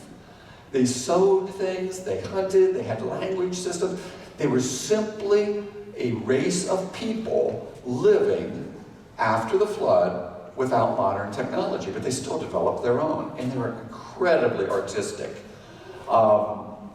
They sewed things, they hunted, they had language systems. They were simply a race of people living after the flood without modern technology, but they still developed their own, and they were incredibly artistic.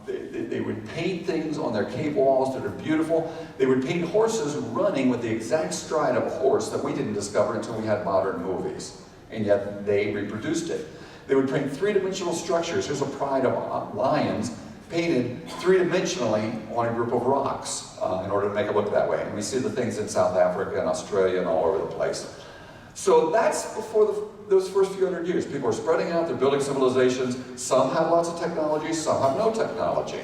They would paint things on their cave walls that are beautiful. They would paint horses running with the exact stride of a horse that we didn't discover until we had modern movies, and yet they reproduced it. They would paint three-dimensional structures. Here's a pride of lions painted three-dimensionally on a group of rocks in order to make it look that way. And we see the things in South Africa and Australia and all over the place. So that's before those first few hundred years. People are spreading out, they're building civilizations. Some have lots of technology, some have no technology.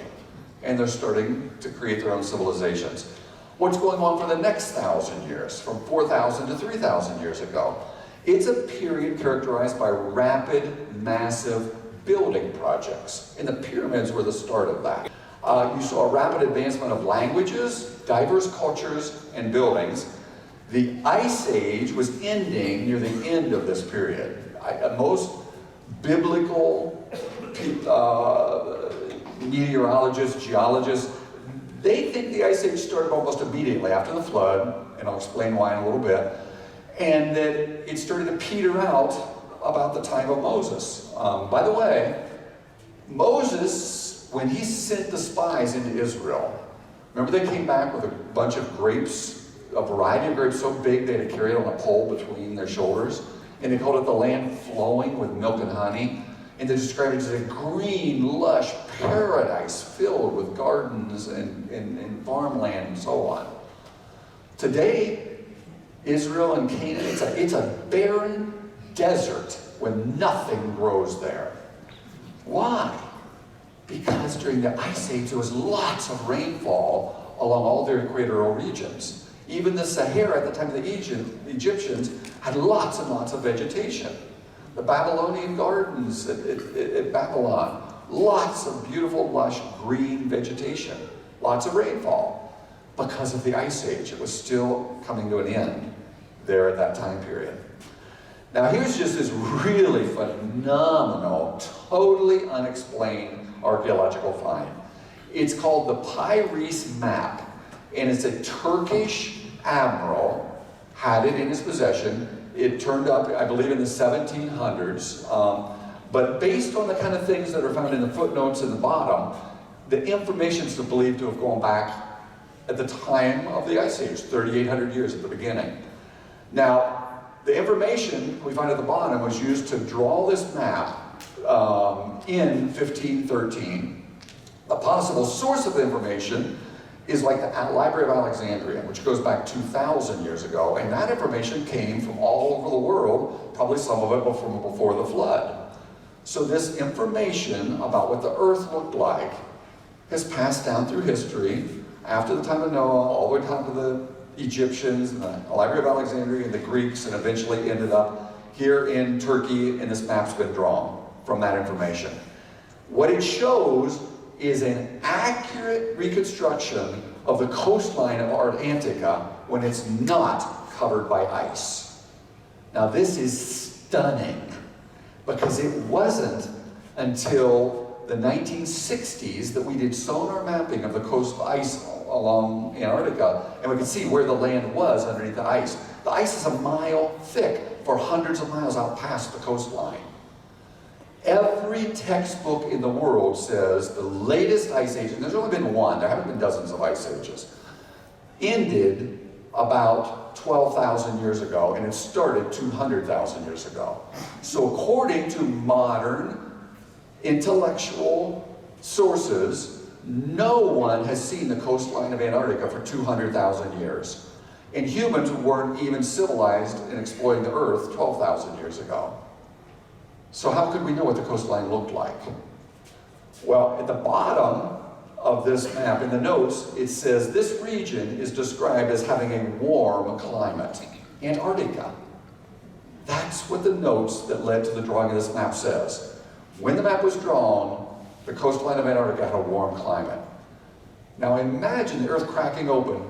And they're starting to create their own civilizations. What's going on for the next 1,000 years, from 4,000 to 3,000 years ago? It's a period characterized by rapid, massive building projects. And the pyramids were the start of that. You saw a rapid advancement of languages, diverse cultures, and buildings. The Ice Age was ending near the end of this period. Most biblical meteorologists, geologists, they think the Ice Age started almost immediately after the flood, and I'll explain why in a little bit, and that it started to peter out about the time of Moses. By the way, Moses, when he sent the spies into Israel, remember they came back with a bunch of grapes, a variety of grapes so big they had to carry it on a pole between their shoulders, and they called it the land flowing with milk and honey, and they described it as a green, lush paradise filled with gardens and farmland and so on. Today, Israel and Canaan, it's a barren desert when nothing grows there. Why? Because during the Ice Age there was lots of rainfall along all their equatorial regions. Even the Sahara at the time of the Egyptians had lots and lots of vegetation. The Babylonian gardens at Babylon, lots of beautiful, lush, green vegetation. Lots of rainfall. Because of the Ice Age, it was still coming to an end there at that time period. Now here's just this really phenomenal, totally unexplained archaeological find. It's called the Piraeus map. And it's a Turkish admiral, had it in his possession. It turned up, I believe, in the 1700s. But based on the kind of things that are found in the footnotes in the bottom, the information is believed to have gone back at the time of the Ice Age, 3,800 years at the beginning. Now, the information we find at the bottom was used to draw this map in 1513. A possible source of the information is like the Library of Alexandria, which goes back 2,000 years ago, and that information came from all over the world, probably some of it from before the flood. So this information about what the earth looked like has passed down through history after the time of Noah, all the way down to the Egyptians, and the Library of Alexandria, and the Greeks, and eventually ended up here in Turkey, and this map's been drawn from that information. What it shows is an accurate reconstruction of the coastline of Antarctica when it's not covered by ice. Now this is stunning because it wasn't until the 1960s that we did sonar mapping of the coast ice along Antarctica, and we could see where the land was underneath the ice. The ice is a mile thick for hundreds of miles out past the coastline. Every textbook in the world says the latest ice age, and there's only been one, there haven't been dozens of ice ages, ended about 12,000 years ago, and it started 200,000 years ago. So according to modern intellectual sources, no one has seen the coastline of Antarctica for 200,000 years. And humans weren't even civilized in exploring the Earth 12,000 years ago. So how could we know what the coastline looked like? Well, at the bottom of this map, in the notes, it says this region is described as having a warm climate. Antarctica. That's what the notes that led to the drawing of this map says. When the map was drawn, the coastline of Antarctica had a warm climate. Now imagine the Earth cracking open,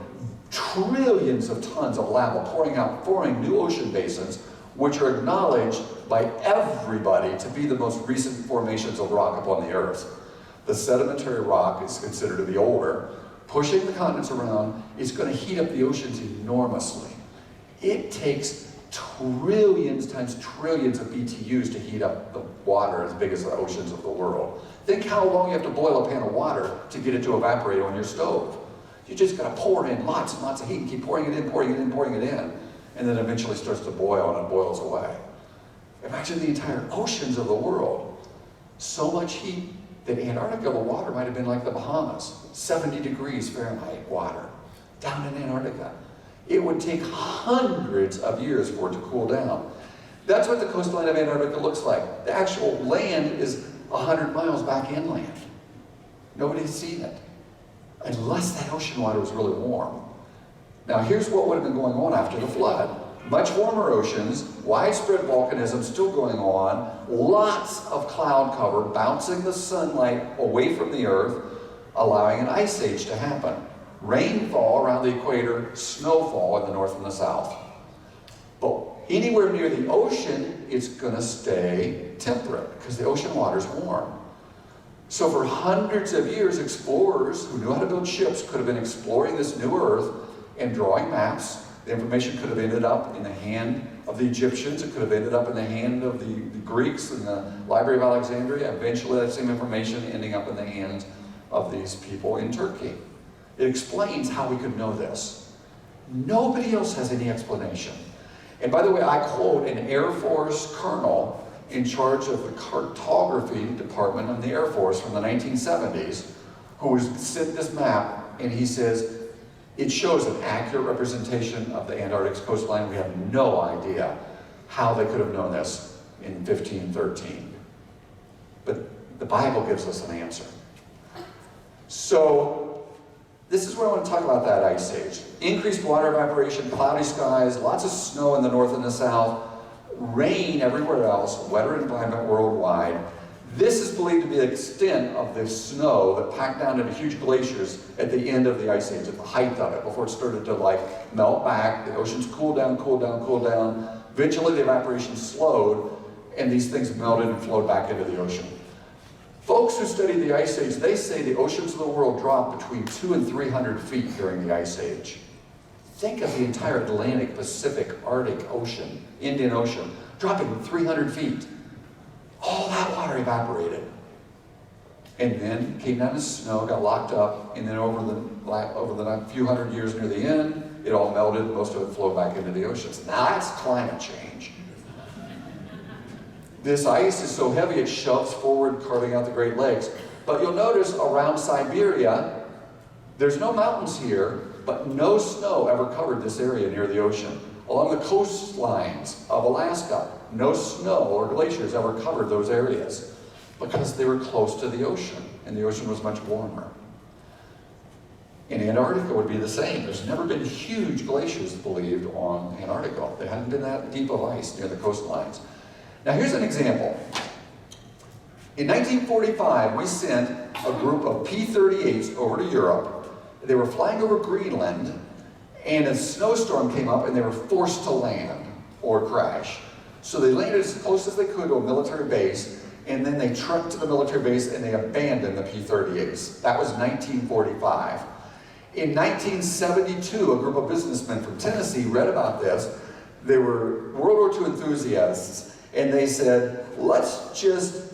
trillions of tons of lava pouring out, forming new ocean basins, which are acknowledged by everybody to be the most recent formations of rock upon the Earth. The sedimentary rock is considered to be older. Pushing the continents around is going to heat up the oceans enormously. It takes trillions times trillions of BTUs to heat up the water as big as the oceans of the world. Think how long you have to boil a pan of water to get it to evaporate on your stove. You just got to pour in lots and lots of heat and keep pouring it in, pouring it in, pouring it in, and then eventually starts to boil and it boils away. Imagine the entire oceans of the world. So much heat that Antarctica, the water might have been like the Bahamas, 70 degrees Fahrenheit water, down in Antarctica. It would take hundreds of years for it to cool down. That's what the coastline of Antarctica looks like. The actual land is 100 miles back inland. Nobody's seen it, unless that ocean water was really warm. Now here's what would have been going on after the flood. Much warmer oceans, widespread volcanism still going on, lots of cloud cover bouncing the sunlight away from the Earth, allowing an ice age to happen. Rainfall around the equator, snowfall in the north and the south. But anywhere near the ocean, it's going to stay temperate because the ocean water is warm. So for hundreds of years, explorers who knew how to build ships could have been exploring this new Earth and drawing maps. The information could have ended up in the hand of the Egyptians. It could have ended up in the hand of the Greeks in the Library of Alexandria. Eventually, that same information ending up in the hands of these people in Turkey. It explains how we could know this. Nobody else has any explanation. And by the way, I quote an Air Force colonel in charge of the cartography department of the Air Force from the 1970s, who was sent this map, and he says, it shows an accurate representation of the Antarctic's coastline. We have no idea how they could have known this in 1513. But the Bible gives us an answer. So, this is where I want to talk about that ice age. Increased water evaporation, cloudy skies, lots of snow in the north and the south, rain everywhere else, wetter environment worldwide. This is believed to be the extent of the snow that packed down into huge glaciers at the end of the ice age, at the height of it, before it started to melt back. The oceans cooled down, cooled down, cooled down. Eventually the evaporation slowed, and these things melted and flowed back into the ocean. Folks who study the ice age, they say the oceans of the world dropped between 200 and 300 feet during the ice age. Think of the entire Atlantic, Pacific, Arctic Ocean, Indian Ocean, dropping 300 feet. All that water evaporated. And then came down as snow, got locked up, and then over the few hundred years near the end, it all melted, most of it flowed back into the oceans. Now that's climate change. This ice is so heavy it shoves forward, carving out the Great Lakes. But you'll notice around Siberia, there's no mountains here, but no snow ever covered this area near the ocean. Along the coastlines of Alaska, no snow or glaciers ever covered those areas because they were close to the ocean, and the ocean was much warmer. In Antarctica would be the same. There's never been huge glaciers believed on Antarctica. There hadn't been that deep of ice near the coastlines. Now here's an example. In 1945, we sent a group of P-38s over to Europe. They were flying over Greenland, and a snowstorm came up and they were forced to land or crash. So they landed as close as they could to a military base, and then they trucked to the military base and they abandoned the P-38s. That was 1945. In 1972, a group of businessmen from Tennessee read about this. They were World War II enthusiasts, and they said, let's just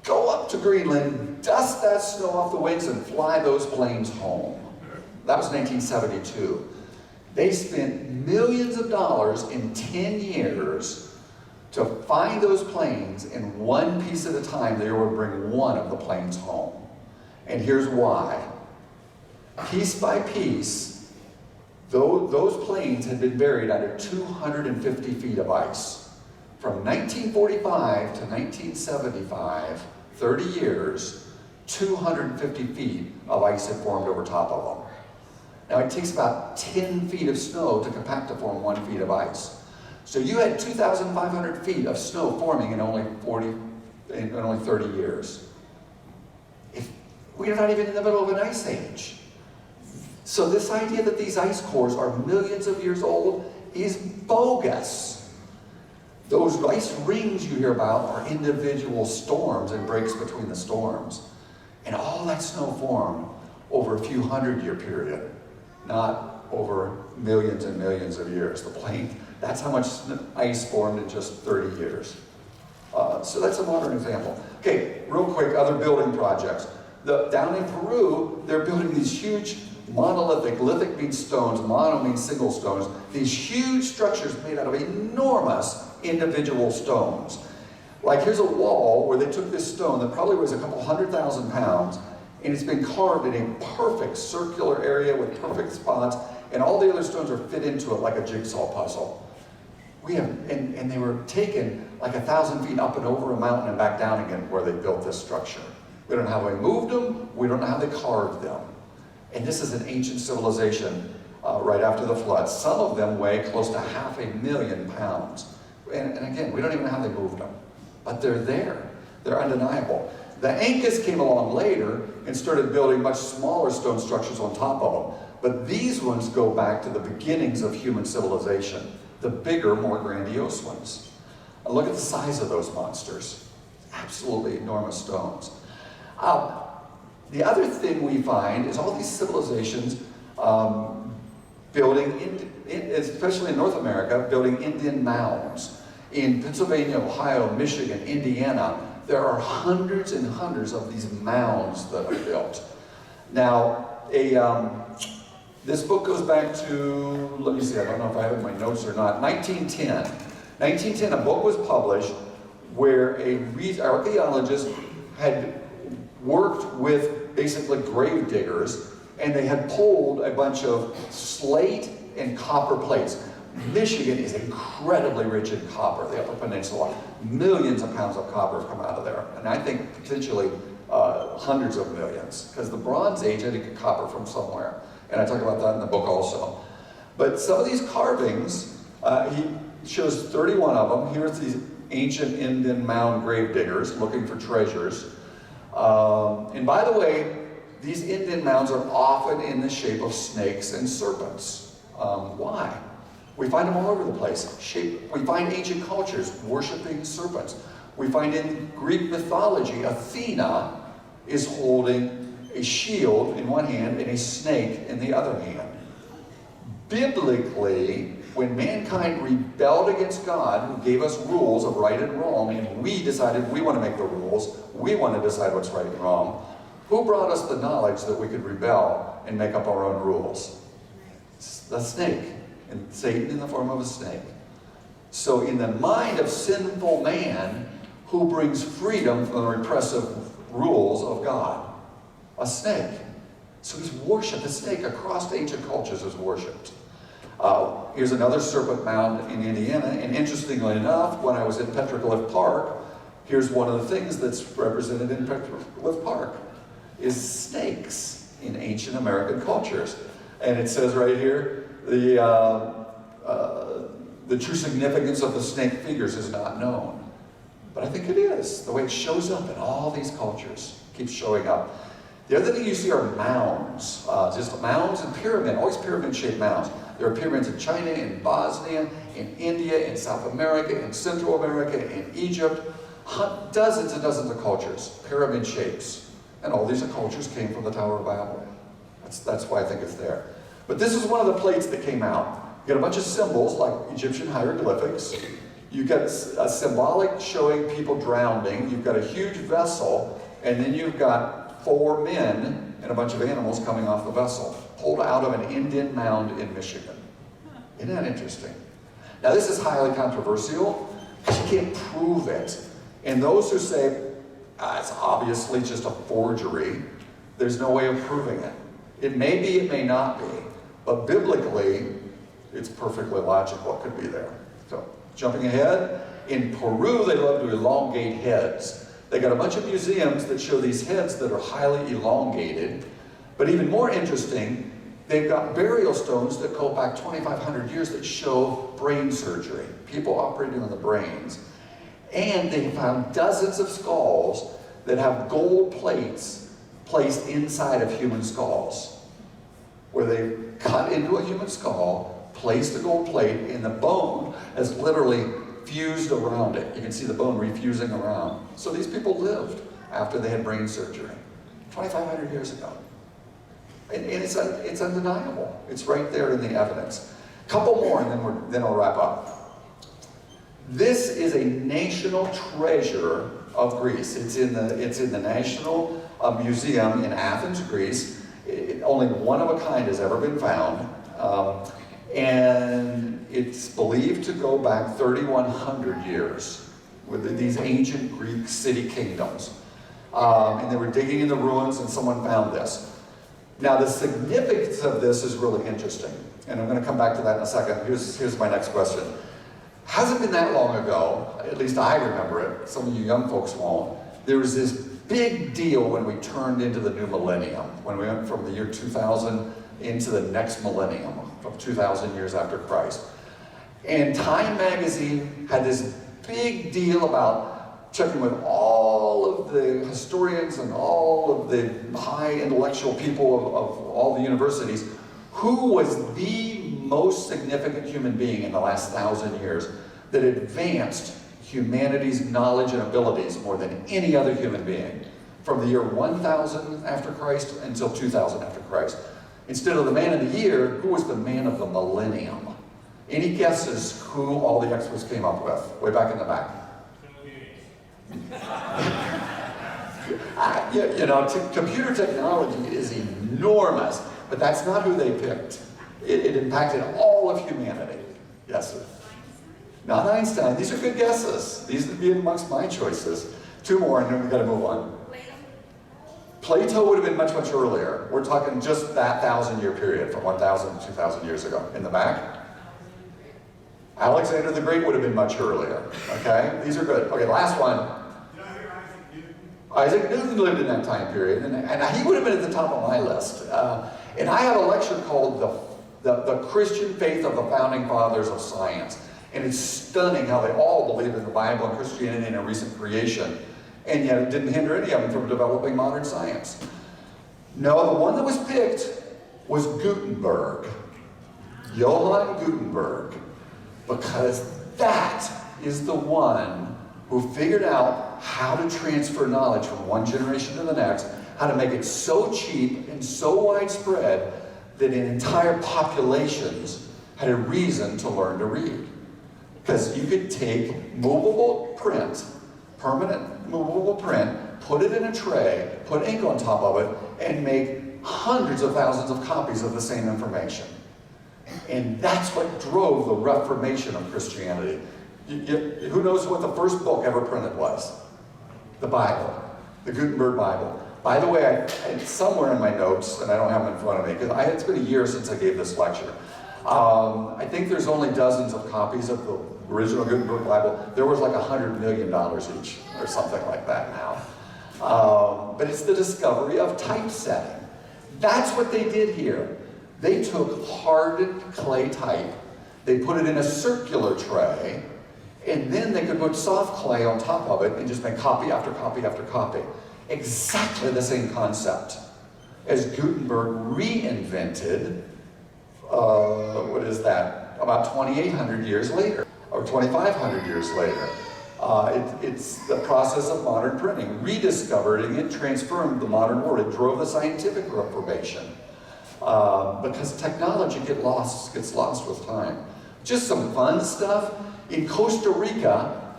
go up to Greenland, dust that snow off the wings, and fly those planes home. That was 1972. They spent millions of dollars in 10 years to find those planes, and one piece at a time they were to bring one of the planes home. And here's why. Piece by piece, those planes had been buried under 250 feet of ice. From 1945 to 1975, 30 years, 250 feet of ice had formed over top of them. Now it takes about 10 feet of snow to compact to form 1 feet of ice. So you had 2,500 feet of snow forming in only 30 years. We're not even in the middle of an ice age. So this idea that these ice cores are millions of years old is bogus. Those ice rings you hear about are individual storms and breaks between the storms. And all that snow formed over a few 100-year period, not over millions and millions of years. The plane, that's how much ice formed in just 30 years. So that's a modern example. Okay, real quick, other building projects. Down in Peru, they're building these huge monolithic, lithic means stones, mono means single stones, these huge structures made out of enormous individual stones. Like here's a wall where they took this stone that probably weighs a couple 100,000 pounds, and it's been carved in a perfect circular area with perfect spots, and all the other stones are fit into it like a jigsaw puzzle. And they were taken like 1,000 feet up and over a mountain and back down again where they built this structure. We don't know how they moved them, we don't know how they carved them. And this is an ancient civilization right after the flood. Some of them weigh close to 500,000 pounds. And again, we don't even know how they moved them. But they're there. They're undeniable. The Incas came along later and started building much smaller stone structures on top of them. But these ones go back to the beginnings of human civilization. The bigger, more grandiose ones. Look at the size of those monsters. Absolutely enormous stones. The other thing we find is all these civilizations building, especially in North America, building Indian mounds. In Pennsylvania, Ohio, Michigan, Indiana, there are hundreds and hundreds of these mounds that are built. Now, this book goes back to, let me see, I don't know if I have it in my notes or not, 1910. 1910, a book was published where an archaeologist had worked with basically grave diggers, and they had pulled a bunch of slate and copper plates. Michigan is incredibly rich in copper, the Upper Peninsula. Millions of pounds of copper have come out of there, and I think potentially hundreds of millions, because the Bronze Age had to get copper from somewhere, and I talk about that in the book also. But some of these carvings, he shows 31 of them. Here's these ancient Indian mound grave diggers looking for treasures. And by the way, these Indian mounds are often in the shape of snakes and serpents. Why? We find them all over the place. We find ancient cultures worshiping serpents. We find in Greek mythology, Athena is holding a shield in one hand and a snake in the other hand. Biblically, when mankind rebelled against God, who gave us rules of right and wrong, and we decided we want to make the rules, we want to decide what's right and wrong, who brought us the knowledge that we could rebel and make up our own rules? The snake, and Satan in the form of a snake. So in the mind of sinful man, who brings freedom from the repressive rules of God? A snake. So he's worshipped. The snake across ancient cultures is worshipped. Here's another serpent mound in Indiana, and interestingly enough, when I was in Petroglyph Park, here's one of the things that's represented in Petroglyph Park, is snakes in ancient American cultures. And it says right here, the true significance of the snake figures is not known. But I think it is. The way it shows up in all these cultures keeps showing up. The other thing you see are mounds, just mounds and pyramids, always pyramid-shaped mounds. There are pyramids in China, in Bosnia, in India, in South America, in Central America, in Egypt. Dozens and dozens of cultures, pyramid shapes. And all these cultures came from the Tower of Babel. That's why I think it's there. But this is one of the plates that came out. You get a bunch of symbols like Egyptian hieroglyphics. You get a symbolic showing people drowning. You've got a huge vessel, and then you've got 4 men and a bunch of animals coming off the vessel, pulled out of an Indian mound in Michigan. Isn't that interesting? Now this is highly controversial because you can't prove it. And those who say, it's obviously just a forgery, there's no way of proving it. It may be, it may not be. But biblically, it's perfectly logical. It could be there. So, jumping ahead, in Peru, they love to elongate heads. They got a bunch of museums that show these heads that are highly elongated. But even more interesting, they've got burial stones that go back 2,500 years that show brain surgery, people operating on the brains. And they found dozens of skulls that have gold plates placed inside of human skulls, where they cut into a human skull, placed a gold plate, and the bone has literally fused around it. You can see the bone refusing around. So these people lived after they had brain surgery, 2,500 years ago. And it's undeniable. It's right there in the evidence. A couple more, and then I'll wrap up. This is a national treasure of Greece. It's in the National Museum in Athens, Greece. Only one of a kind has ever been found. And it's believed to go back 3,100 years with these ancient Greek city kingdoms. And they were digging in the ruins and someone found this. Now the significance of this is really interesting. And I'm going to come back to that in a second. Here's my next question. Hasn't been that long ago, at least I remember it, some of you young folks won't, there was this big deal when we turned into the new millennium, when we went from the year 2000 into the next millennium, from 2,000 years after Christ. And Time magazine had this big deal about checking with all of the historians and all of the high intellectual people of all the universities, who was the most significant human being in the last 1,000 years that advanced humanity's knowledge and abilities more than any other human being from the year 1000 after Christ until 2000 after Christ. Instead of the man of the year, who was the man of the millennium? Any guesses who all the experts came up with? Way back in the back. Computer technology is enormous, but that's not who they picked. It impacted all of humanity. Yes, sir. Not Einstein. These are good guesses. These would be amongst my choices. Two more, and then we've got to move on. Plato would have been much, much earlier. We're talking just that 1,000-year period, from 1,000 to 2,000 years ago. In the back? Alexander the Great would have been much earlier. Okay? These are good. Okay, last one. Did I hear Isaac Newton? Isaac Newton lived in that time period, and he would have been at the top of my list. And I have a lecture called the Christian Faith of the Founding Fathers of Science. And it's stunning how they all believe in the Bible and Christianity and a recent creation. And yet it didn't hinder any of them from developing modern science. No, the one that was picked was Gutenberg. Johann Gutenberg. Because that is the one who figured out how to transfer knowledge from one generation to the next, how to make it so cheap and so widespread that entire populations had a reason to learn to read. Because you could take movable print, permanent movable print, put it in a tray, put ink on top of it, and make hundreds of thousands of copies of the same information. And that's what drove the Reformation of Christianity. Who knows what the first book ever printed was? The Bible, the Gutenberg Bible. By the way, somewhere in my notes, and I don't have them in front of me, because it's been a year since I gave this lecture. I think there's only dozens of copies of the original Gutenberg Bible. There was like $100 million each, or something like that now. But it's the discovery of typesetting. That's what they did here. They took hardened clay type, they put it in a circular tray, and then they could put soft clay on top of it and just make copy after copy after copy. Exactly the same concept as Gutenberg reinvented, what is that, about 2,800 years later, or 2,500 years later. It's the process of modern printing. Rediscovering it transformed the modern world. It drove the scientific reformation. Because technology gets lost with time. Just some fun stuff. In Costa Rica,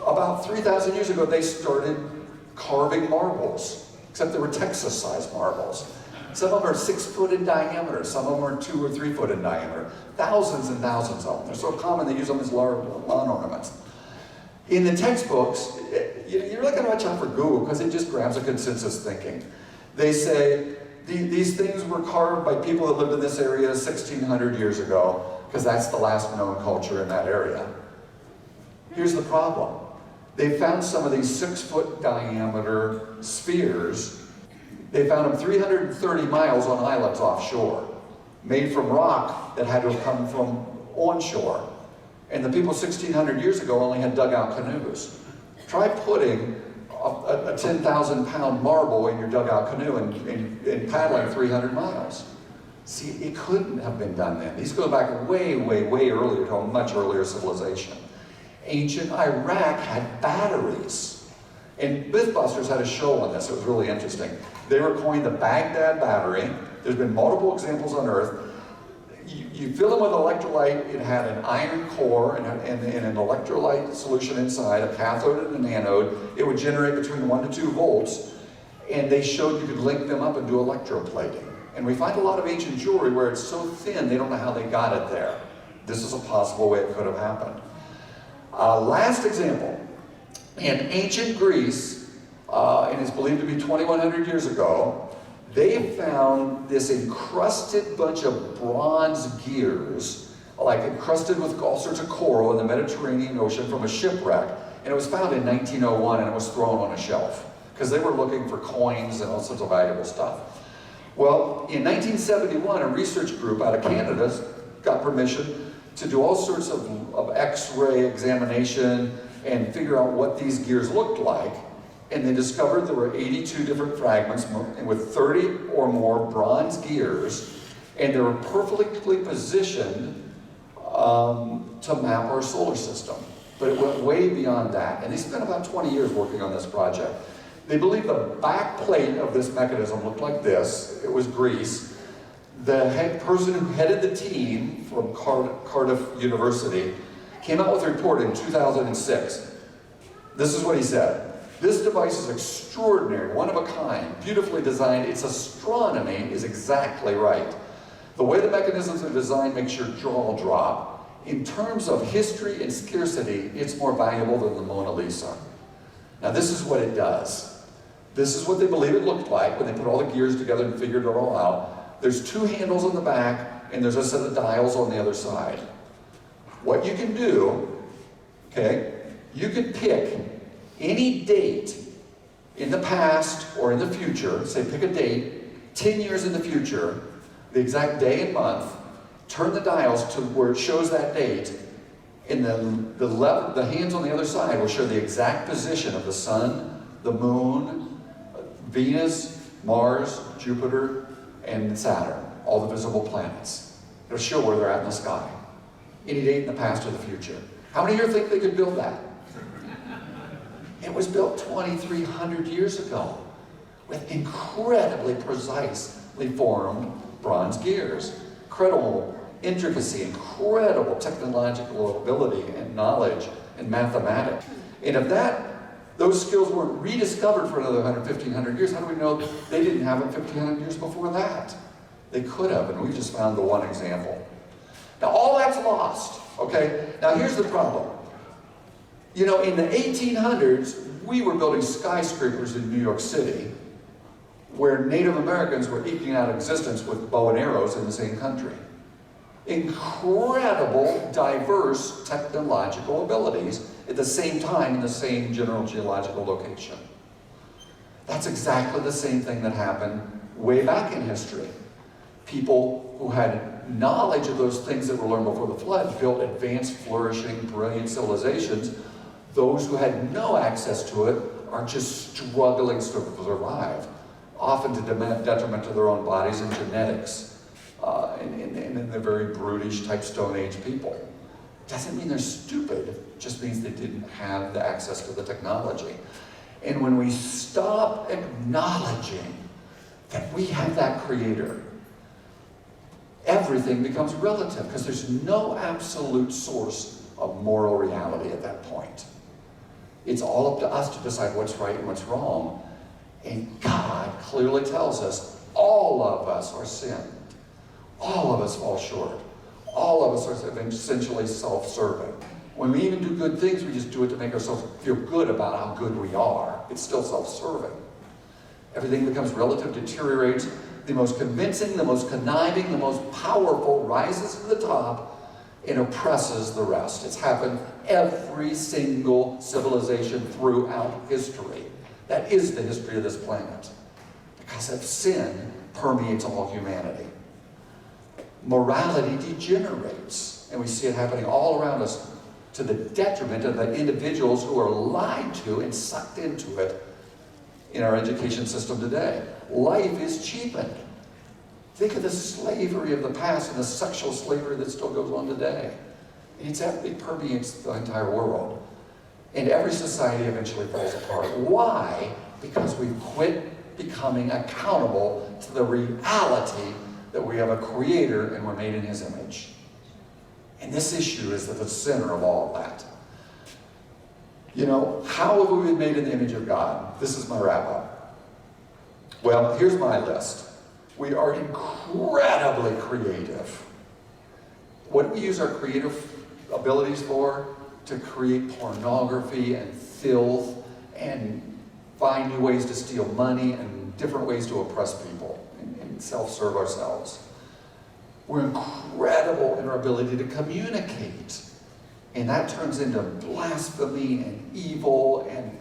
about 3,000 years ago, they started carving marbles, except they were Texas-sized marbles. Some of them are 6 foot in diameter. Some of them are 2 or 3 foot in diameter. Thousands and thousands of them. They're so common they use them as lawn ornaments. In the textbooks, you're not going to watch out for Google because it just grabs a consensus thinking. They say these things were carved by people that lived in this area 1,600 years ago because that's the last known culture in that area. Here's the problem. They found some of these 6 foot diameter spheres. They found them 330 miles on islands offshore, made from rock that had to have come from onshore. And the people 1,600 years ago only had dugout canoes. Try putting a 10,000 pound marble in your dugout canoe and paddling 300 miles. See, it couldn't have been done then. These go back way, way, way earlier to a much earlier civilization. Ancient Iraq had batteries. And Mythbusters had a show on this. It was really interesting. They were coined the Baghdad battery. There's been multiple examples on Earth. You fill them with electrolyte. It had an iron core and an electrolyte solution inside, a cathode and an anode. It would generate between 1 to 2 volts. And they showed you could link them up and do electroplating. And we find a lot of ancient jewelry where it's so thin they don't know how they got it there. This is a possible way it could have happened. Last example. In ancient Greece, and it's believed to be 2,100 years ago, they found this encrusted bunch of bronze gears, like encrusted with all sorts of coral in the Mediterranean Ocean from a shipwreck. And it was found in 1901 and it was thrown on a shelf because they were looking for coins and all sorts of valuable stuff. Well, in 1971, a research group out of Canada got permission to do all sorts of X-ray examination and figure out what these gears looked like. And they discovered there were 82 different fragments with 30 or more bronze gears, and they were perfectly positioned to map our solar system. But it went way beyond that, and they spent about 20 years working on this project. They believe the back plate of this mechanism looked like this. It was grease. The head person who headed the team from Cardiff University came out with a report in 2006. This is what he said. This device is extraordinary, one of a kind, beautifully designed. Its astronomy is exactly right. The way the mechanisms are designed makes your jaw drop. In terms of history and scarcity, it's more valuable than the Mona Lisa. Now this is what it does. This is what they believe it looked like when they put all the gears together and figured it all out. There's 2 handles on the back, and there's a set of dials on the other side. What you can do, okay, you could pick any date in the past or in the future, say pick a date, 10 years in the future, the exact day and month, turn the dials to where it shows that date, and the hands on the other side will show the exact position of the sun, the moon, Venus, Mars, Jupiter, and Saturn, all the visible planets. It'll show where they're at in the sky. Any date in the past or the future. How many of you think they could build that? It was built 2,300 years ago with incredibly precisely formed bronze gears. Incredible intricacy, incredible technological ability and knowledge and mathematics. And if those skills weren't rediscovered for another 1,500 years, how do we know they didn't have them 1,500 years before that? They could have, and we just found the one example. Now all that's lost, okay? Now here's the problem. You know, in the 1800s, we were building skyscrapers in New York City where Native Americans were eking out existence with bow and arrows in the same country. Incredible, diverse technological abilities at the same time in the same general geological location. That's exactly the same thing that happened way back in history. People who had knowledge of those things that were learned before the flood built advanced, flourishing, brilliant civilizations. Those who had no access to it are just struggling to survive, often to detriment to their own bodies and genetics, and they're very brutish type Stone Age people. Doesn't mean they're stupid, it just means they didn't have the access to the technology. And when we stop acknowledging that we have that creator, everything becomes relative because there's no absolute source of moral reality at that point. It's all up to us to decide what's right and what's wrong. And God clearly tells us All of us are sinned. All of us fall short. All of us are essentially self-serving. When we even do good things, we just do it to make ourselves feel good about how good we are. It's still self-serving. Everything becomes relative, deteriorates. The most convincing, the most conniving, the most powerful rises to the top and oppresses the rest. It's happened every single civilization throughout history. That is the history of this planet. Because of sin permeates all humanity. Morality degenerates, and we see it happening all around us to the detriment of the individuals who are lied to and sucked into it in our education system today. Life is cheapened. Think of the slavery of the past and the sexual slavery that still goes on today. It permeates the entire world. And every society eventually falls apart. Why? Because we've quit becoming accountable to the reality that we have a creator and we're made in his image. And this issue is at the center of all of that. You know, how have we been made in the image of God? This is my wrap up. Well, here's my list. We are incredibly creative. What do we use our creative abilities for? To create pornography and filth and find new ways to steal money and different ways to oppress people and self-serve ourselves. We're incredible in our ability to communicate. And that turns into blasphemy and evil and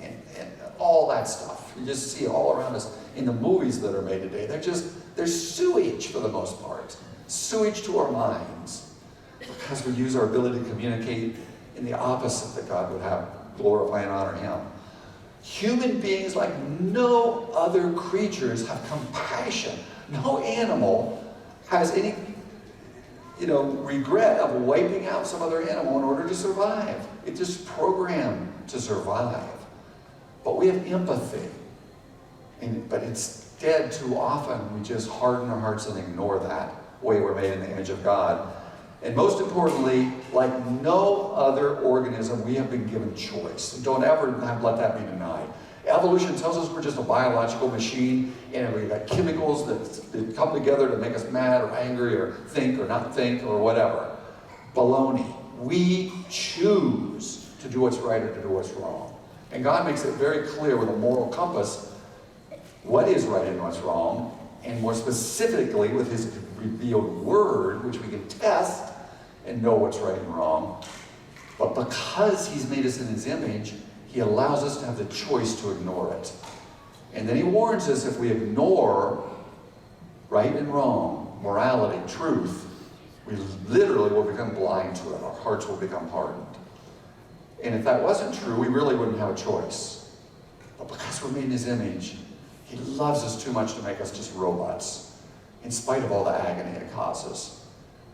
all that stuff. You just see it all around us in the movies that are made today. They're sewage for the most part. Sewage to our minds. Because we use our ability to communicate in the opposite that God would have, glorify and honor him. Human beings, like no other creatures, have compassion. No animal has any regret of wiping out some other animal in order to survive. It's just programmed to survive. But we have empathy. But instead, too often, we just harden our hearts and ignore that way we're made in the image of God. And most importantly, like no other organism, we have been given choice. And don't ever let that be denied. Evolution tells us we're just a biological machine, and we've got chemicals that come together to make us mad or angry or think or not think or whatever. Baloney. We choose to do what's right or to do what's wrong. And God makes it very clear with a moral compass what is right and what's wrong, and more specifically with his revealed word, which we can test and know what's right and wrong. But because he's made us in his image, he allows us to have the choice to ignore it. And then he warns us if we ignore right and wrong, morality, truth, we literally will become blind to it. Our hearts will become hardened. And if that wasn't true, we really wouldn't have a choice. But because we're made in his image, he loves us too much to make us just robots, in spite of all the agony it causes.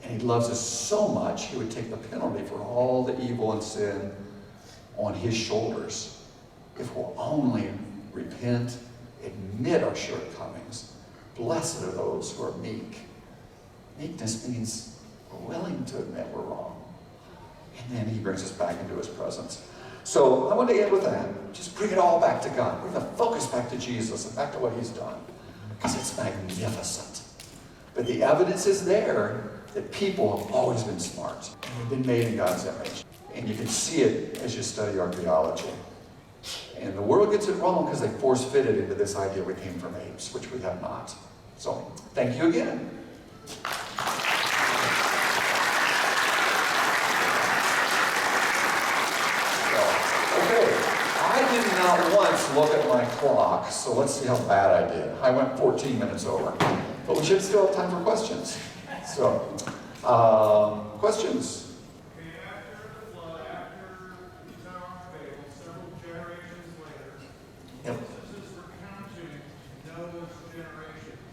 And he loves us so much, he would take the penalty for all the evil and sin on his shoulders. If we'll only repent, admit our shortcomings. Blessed are those who are meek. Meekness means we're willing to admit we're wrong. And then he brings us back into his presence. So I want to end with that. Just bring it all back to God. Bring the focus back to Jesus and back to what he's done. Because it's magnificent. But the evidence is there that people have always been smart. And they've been made in God's image. And you can see it as you study archaeology. And the world gets it wrong because they force-fit it into this idea we came from apes, which we have not. So, thank you again. I did not once look at my clock, so let's see how bad I did. I went 14 minutes over. But we should still have time for questions. So, questions? Okay, after the flood, after the Tower of Babel, several generations later, Yep. Moses is recounting Noah's generations.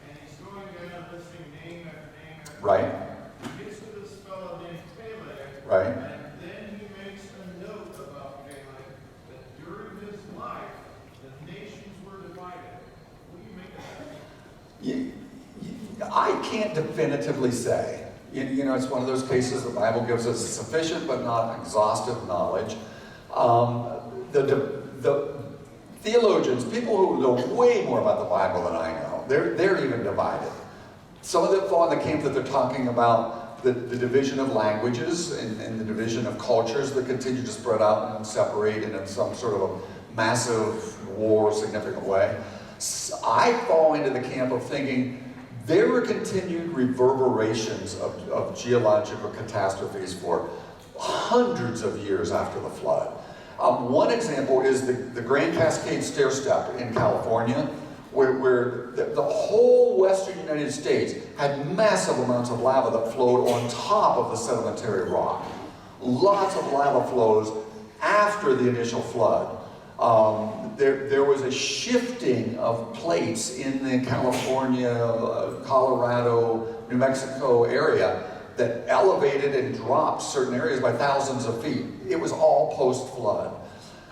And he's going down listing name after name after Right. name. He gets to this fellow named Peleg. Right. And then he makes a note about Peleg that during his life, the nations were divided. What do you make of that? I can't definitively say. You know, it's one of those cases the Bible gives us sufficient but not exhaustive knowledge. The theologians, people who know way more about the Bible than I know, They're even divided. Some of them fall in the camp that they're talking about the division of languages and the division of cultures that continue to spread out and separate in some sort of a massive war, significant way. I fall into the camp of thinking there were continued reverberations of geological catastrophes for hundreds of years after the flood. One example is the Grand Cascade Stairstep in California, where the whole western United States had massive amounts of lava that flowed on top of the sedimentary rock. Lots of lava flows after the initial flood. There was a shifting of plates in the California, Colorado, New Mexico area that elevated and dropped certain areas by thousands of feet. It was all post-flood.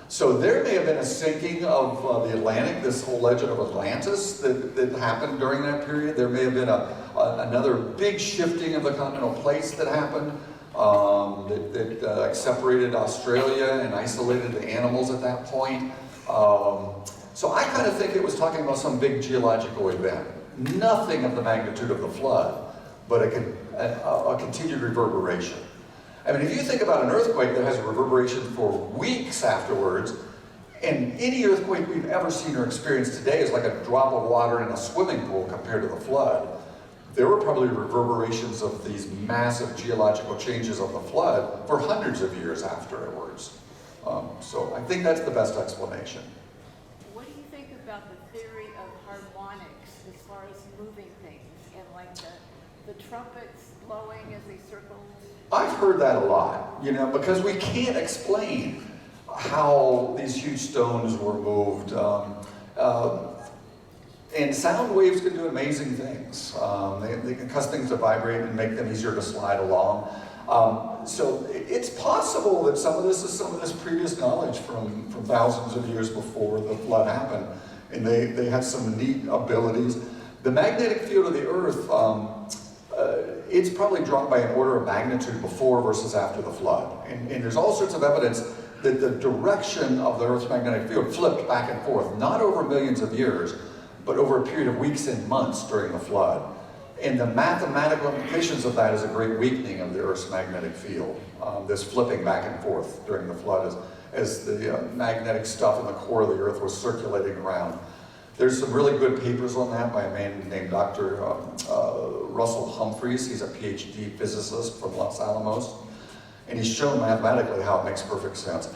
So there may have been a sinking of the Atlantic, this whole legend of Atlantis that happened during that period. There may have been another big shifting of the continental plates that happened that separated Australia and isolated the animals at that point. So I kind of think it was talking about some big geological event. Nothing of the magnitude of the flood, but a continued reverberation. I mean, if you think about an earthquake that has a reverberation for weeks afterwards, and any earthquake we've ever seen or experienced today is like a drop of water in a swimming pool compared to the flood. There were probably reverberations of these massive geological changes of the flood for hundreds of years afterwards. So I think that's the best explanation. What do you think about the theory of harmonics as far as moving things and like the trumpets blowing as they circle? I've heard that a lot, because we can't explain how these huge stones were moved. And sound waves can do amazing things. They can cause things to vibrate and make them easier to slide along. So it's possible that some of this previous knowledge from thousands of years before the flood happened, and they had some neat abilities. The magnetic field of the Earth, it's probably dropped by an order of magnitude before versus after the flood. And there's all sorts of evidence that the direction of the Earth's magnetic field flipped back and forth, not over millions of years, but over a period of weeks and months during the flood. And the mathematical implications of that is a great weakening of the Earth's magnetic field, this flipping back and forth during the flood as the magnetic stuff in the core of the Earth was circulating around. There's some really good papers on that by a man named Dr. Russell Humphreys. He's a PhD physicist from Los Alamos. And he's shown mathematically how it makes perfect sense.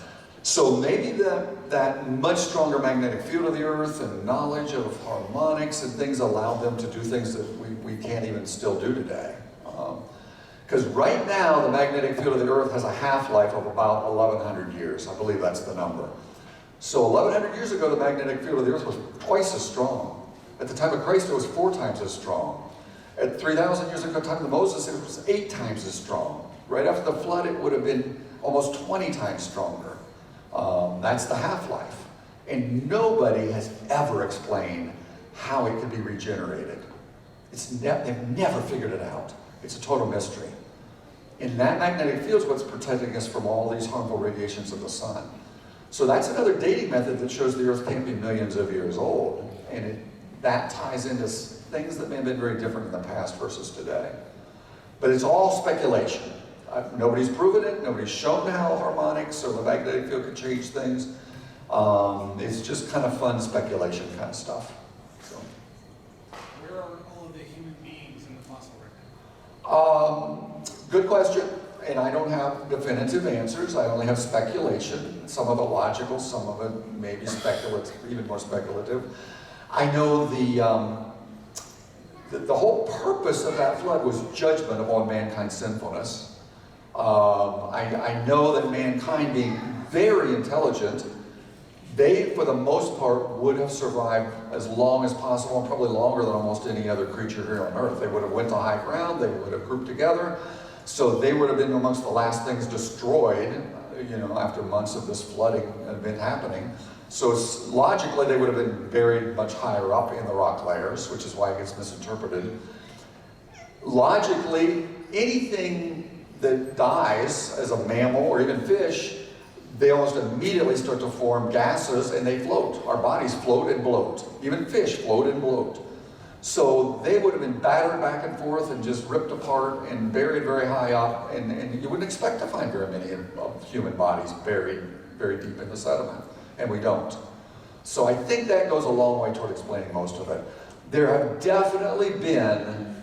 So maybe that much stronger magnetic field of the Earth and knowledge of harmonics and things allowed them to do things that we can't even still do today. Because right now, the magnetic field of the Earth has a half-life of about 1,100 years. I believe that's the number. So 1,100 years ago, the magnetic field of the Earth was twice as strong. At the time of Christ, it was 4 times as strong. At 3,000 years ago, at the time of Moses, it was 8 times as strong. Right after the flood, it would have been almost 20 times stronger. That's the half-life. And nobody has ever explained how it could be regenerated. They've never figured it out. It's a total mystery. And that magnetic field is what's protecting us from all these harmful radiations of the sun. So that's another dating method that shows the Earth can't be millions of years old. And that ties into things that may have been very different in the past versus today. But it's all speculation. Nobody's proven it. Nobody's shown how harmonics or the magnetic field could change things. It's just kind of fun speculation kind of stuff. So. Where are all of the human beings in the fossil record? Good question. And I don't have definitive answers. I only have speculation. Some of it logical, some of it maybe speculative, even more speculative. I know the whole purpose of that flood was judgment upon mankind's sinfulness. I know that mankind, being very intelligent, they, for the most part, would have survived as long as possible, and probably longer than almost any other creature here on Earth. They would have went to high ground, they would have grouped together, so they would have been amongst the last things destroyed, after months of this flooding had been happening. So logically, they would have been buried much higher up in the rock layers, which is why it gets misinterpreted. Logically, anything that dies as a mammal or even fish, they almost immediately start to form gases and they float. Our bodies float and bloat. Even fish float and bloat. So they would have been battered back and forth and just ripped apart and buried very high up, and you wouldn't expect to find very many of human bodies buried very deep in the sediment, and we don't. So I think that goes a long way toward explaining most of it. There have definitely been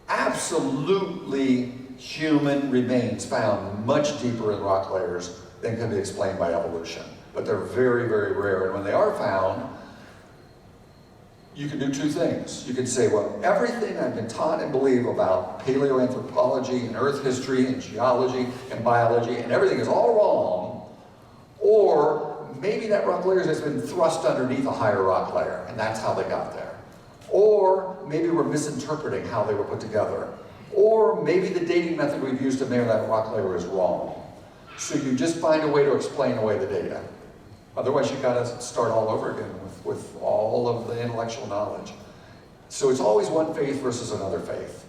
absolutely human remains found much deeper in rock layers than can be explained by evolution. But they're very, very rare. And when they are found, you can do two things. You can say, well, everything I've been taught and believe about paleoanthropology and earth history and geology and biology and everything is all wrong. Or maybe that rock layer has been thrust underneath a higher rock layer, and that's how they got there. Or maybe we're misinterpreting how they were put together. Or maybe the dating method we've used to measure that rock layer is wrong. So you just find a way to explain away the data. Otherwise, you've got to start all over again with all of the intellectual knowledge. So it's always one faith versus another faith.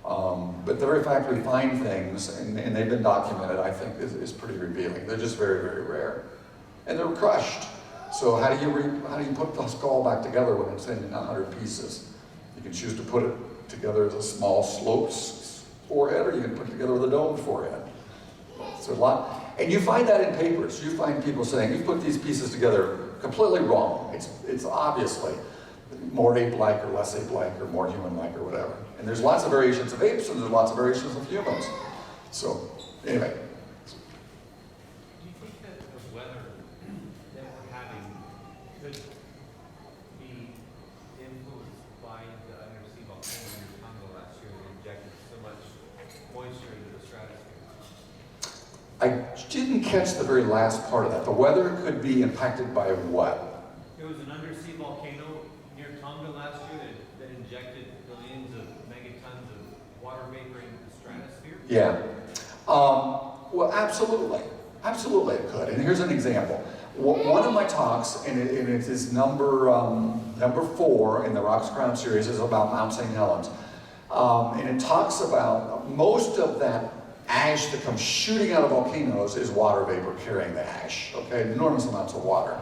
But the very fact we find things, and they've been documented, I think is pretty revealing. They're just very, very rare. And they're crushed. So how do you put the skull back together when it's in 100 pieces? You can choose to put it together as a small sloped forehead, or you can put it together with a domed forehead. So a lot, and you find that in papers. You find people saying, you put these pieces together completely wrong. It's obviously more ape-like or less ape-like or more human-like or whatever. And there's lots of variations of apes and there's lots of variations of humans. So, anyway. Do you think that the weather that we're having could be influenced by the undersea volcano in Congo last year that injected so much moisture into the stratosphere? I didn't catch the very last part of that. The weather could be impacted by what? There was an undersea volcano near Tonga last year that injected billions of megatons of water vapor into the stratosphere. Yeah. Well, absolutely. Absolutely it could. And here's an example. One of my talks, and it is number 4 in the Rocks Crown series, is about Mount St. Helens. And it talks about most of that ash that comes shooting out of volcanoes is water vapor carrying the ash, okay? Enormous amounts of water.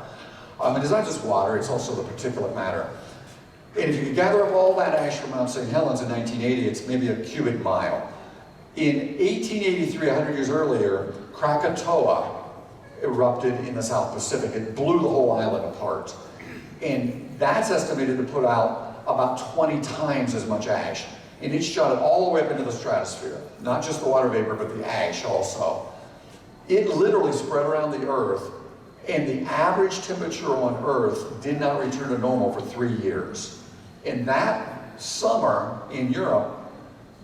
And it's not just water, it's also the particulate matter. And if you could gather up all that ash from Mount St. Helens in 1980, it's maybe a cubic mile. In 1883, 100 years earlier, Krakatoa erupted in the South Pacific. It blew the whole island apart. And that's estimated to put out about 20 times as much ash. And it shot it all the way up into the stratosphere. Not just the water vapor, but the ash also. It literally spread around the Earth, and the average temperature on Earth did not return to normal for 3 years. In that summer in Europe,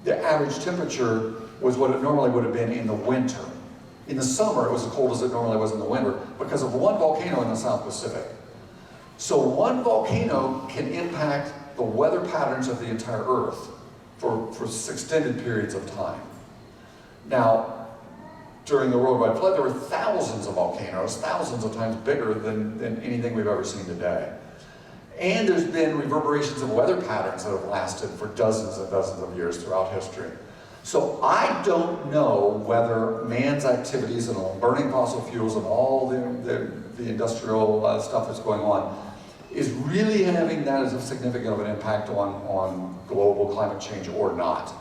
the average temperature was what it normally would have been in the winter. In the summer, it was as cold as it normally was in the winter because of one volcano in the South Pacific. So one volcano can impact the weather patterns of the entire Earth for extended periods of time. Now, during the worldwide flood, there were thousands of volcanoes, thousands of times bigger than anything we've ever seen today. And there's been reverberations of weather patterns that have lasted for dozens and dozens of years throughout history. So I don't know whether man's activities and burning fossil fuels and all the industrial stuff that's going on is really having that as a significant of an impact on global climate change or not.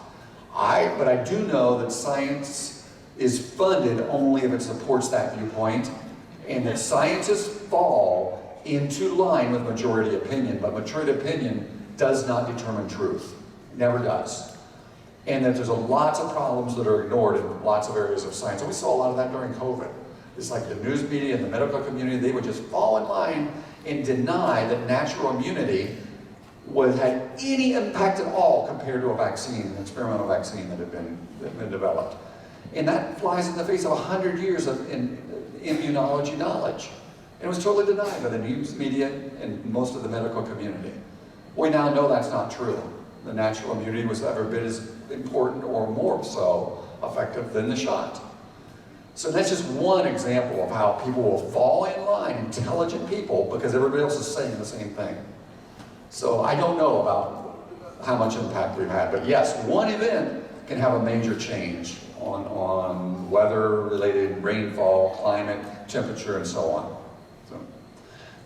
But I do know that science is funded only if it supports that viewpoint, and that scientists fall into line with majority opinion, but majority opinion does not determine truth. It never does. And that there's lots of problems that are ignored in lots of areas of science. And we saw a lot of that during COVID. It's like the news media and the medical community, they would just fall in line and deny that natural immunity had any impact at all compared to a vaccine, an experimental vaccine that had been developed. And that flies in the face of 100 years of immunology knowledge. And it was totally denied by the news media and most of the medical community. We now know that's not true. The natural immunity was every bit as important or more so effective than the shot. So that's just one example of how people will fall in line, intelligent people, because everybody else is saying the same thing. So I don't know about how much impact we've had, but yes, one event can have a major change on weather-related rainfall, climate, temperature, and so on. So,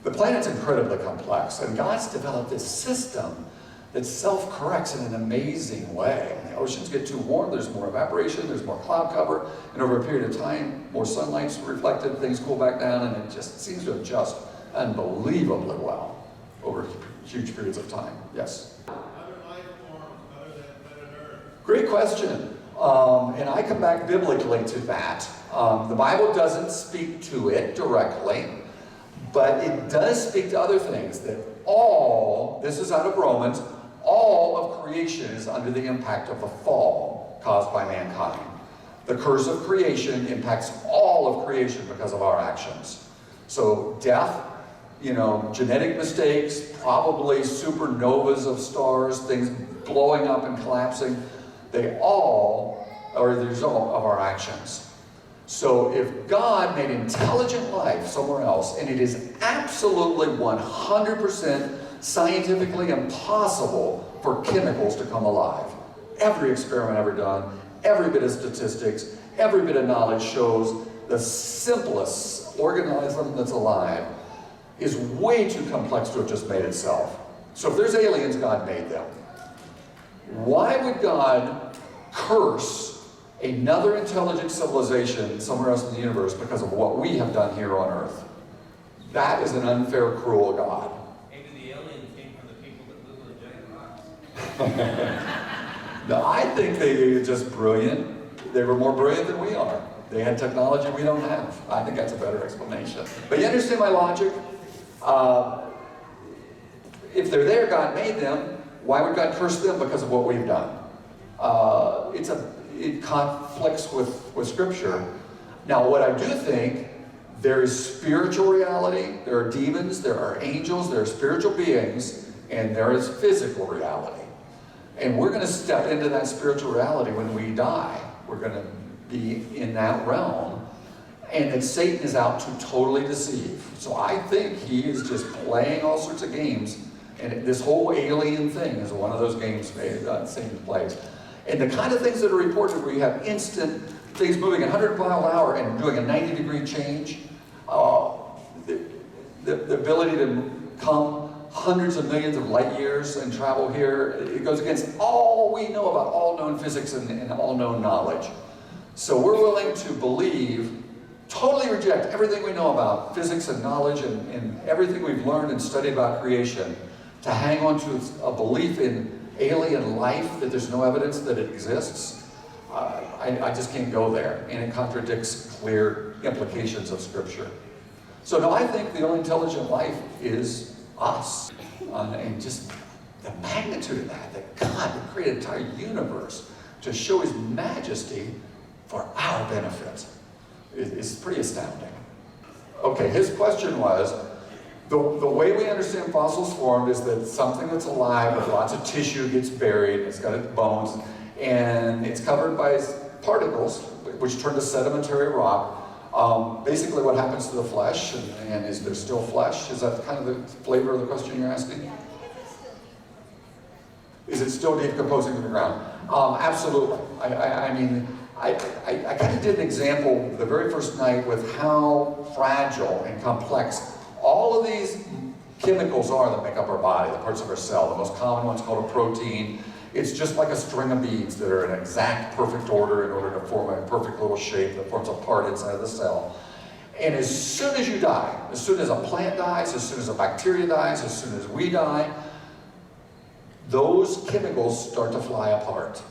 the planet's incredibly complex, and God's developed this system that self-corrects in an amazing way. When the oceans get too warm, there's more evaporation, there's more cloud cover, and over a period of time, more sunlight's reflected, things cool back down, and it just seems to adjust unbelievably well over huge periods of time. Yes? Other life forms other than planet Earth. Great question. And I come back biblically to that. The Bible doesn't speak to it directly, but it does speak to other things, that all, this is out of Romans, all of creation is under the impact of the fall caused by mankind. The curse of creation impacts all of creation because of our actions. So death, genetic mistakes, probably supernovas of stars, things blowing up and collapsing, they all are the result of our actions. So if God made intelligent life somewhere else, and it is absolutely 100% scientifically impossible for chemicals to come alive. Every experiment ever done, every bit of statistics, every bit of knowledge shows the simplest organism that's alive is way too complex to have just made itself. So if there's aliens, God made them. Why would God curse another intelligent civilization somewhere else in the universe because of what we have done here on Earth? That is an unfair, cruel God. Maybe the aliens came from the people that live on the giant rocks. No, I think they were just brilliant. They were more brilliant than we are. They had technology we don't have. I think that's a better explanation. But you understand my logic? If they're there, God made them. Why would God curse them? Because of what we've done. It conflicts with Scripture. Now, what I do think, there is spiritual reality, there are demons, there are angels, there are spiritual beings, and there is physical reality. And we're going to step into that spiritual reality when we die. We're going to be in that realm. And that Satan is out to totally deceive. So I think he is just playing all sorts of games. And this whole alien thing is one of those games Satan plays. And the kind of things that are reported where you have instant things moving at 100 miles an hour and doing a 90-degree change, the ability to come hundreds of millions of light years and travel here, it goes against all we know about all known physics and all known knowledge. So we're willing to believe, totally reject everything we know about physics and knowledge and everything we've learned and studied about creation to hang on to a belief in alien life, that there's no evidence that it exists. I just can't go there, and it contradicts clear implications of Scripture. So no, I think the only intelligent life is us. And just the magnitude of that God would create an entire universe to show His majesty for our benefit is pretty astounding. Okay, his question was, the way we understand fossils formed is that something that's alive with lots of tissue gets buried, it's got its bones, and it's covered by particles, which turn to sedimentary rock. Basically what happens to the flesh, and is there still flesh? Is that kind of the flavor of the question you're asking? Yeah, Is it still decomposing to the ground? Absolutely. I mean, I kind of did an example the very first night with how fragile and complex all of these chemicals are that make up our body, the parts of our cell. The most common one's called a protein. It's just like a string of beads that are in exact perfect order in order to form a perfect little shape that forms a part inside of the cell. And as soon as you die, as soon as a plant dies, as soon as a bacteria dies, as soon as we die, those chemicals start to fly apart.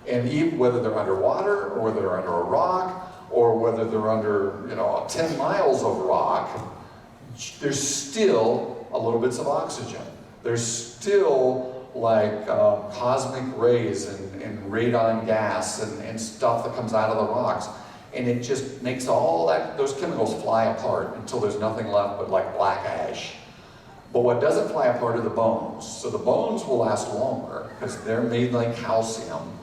And even whether they're underwater, or whether they're under a rock, or whether they're under 10 miles of rock, there's still a little bits of oxygen. There's still like cosmic rays and radon gas and stuff that comes out of the rocks. And it just makes all those chemicals fly apart until there's nothing left but like black ash. But what doesn't fly apart are the bones. So the bones will last longer because they're made like calcium.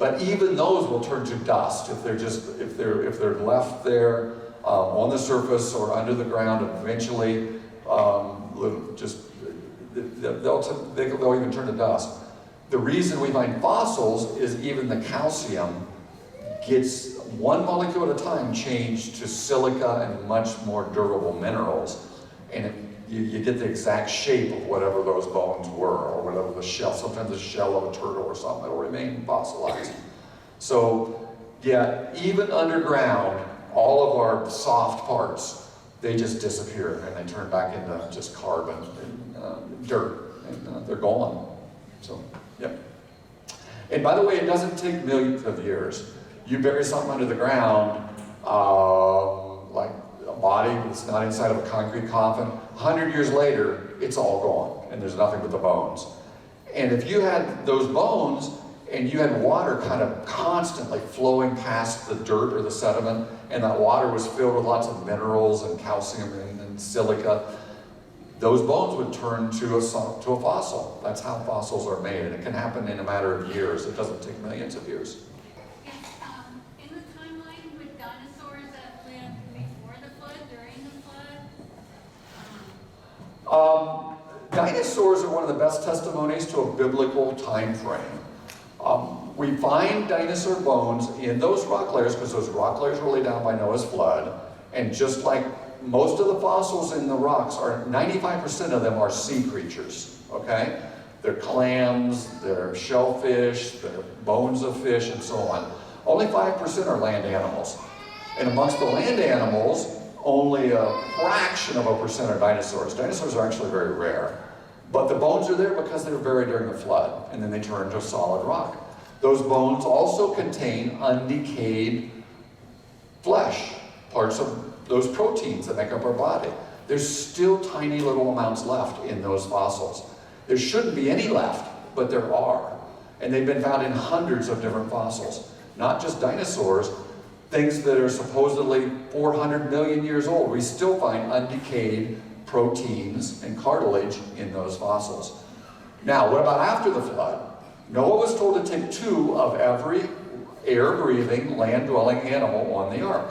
But even those will turn to dust if they're left there on the surface or under the ground. Eventually, they'll even turn to dust. The reason we find fossils is even the calcium gets one molecule at a time changed to silica and much more durable minerals. And you get the exact shape of whatever those bones were, or whatever the shell, sometimes the shell of a turtle or something, that'll remain fossilized. So, yeah, even underground, all of our soft parts, they just disappear and they turn back into just carbon and dirt, and they're gone. So, yep. And by the way, it doesn't take millions of years. You bury something under the ground, like a body that's not inside of a concrete coffin, 100 years later, it's all gone, and there's nothing but the bones. And if you had those bones, and you had water kind of constantly flowing past the dirt or the sediment, and that water was filled with lots of minerals and calcium and silica, those bones would turn to a fossil. That's how fossils are made, and it can happen in a matter of years. It doesn't take millions of years. In the timeline with dinosaurs that lived before the flood, during the flood? Dinosaurs are one of the best testimonies to a biblical time frame. We find dinosaur bones in those rock layers because those rock layers were laid down by Noah's flood, and just like most of the fossils in the rocks, 95% of them are sea creatures, okay? They're clams, they're shellfish, they're bones of fish, and so on. Only 5% are land animals. And amongst the land animals, only a fraction of a percent are dinosaurs. Dinosaurs are actually very rare. But the bones are there because they were buried during the flood, and then they turned to solid rock. Those bones also contain undecayed flesh, parts of those proteins that make up our body. There's still tiny little amounts left in those fossils. There shouldn't be any left, but there are. And they've been found in hundreds of different fossils. Not just dinosaurs, things that are supposedly 400 million years old. We still find undecayed proteins and cartilage in those fossils. Now, what about after the flood? Noah was told to take 2 of every air-breathing, land-dwelling animal on the ark.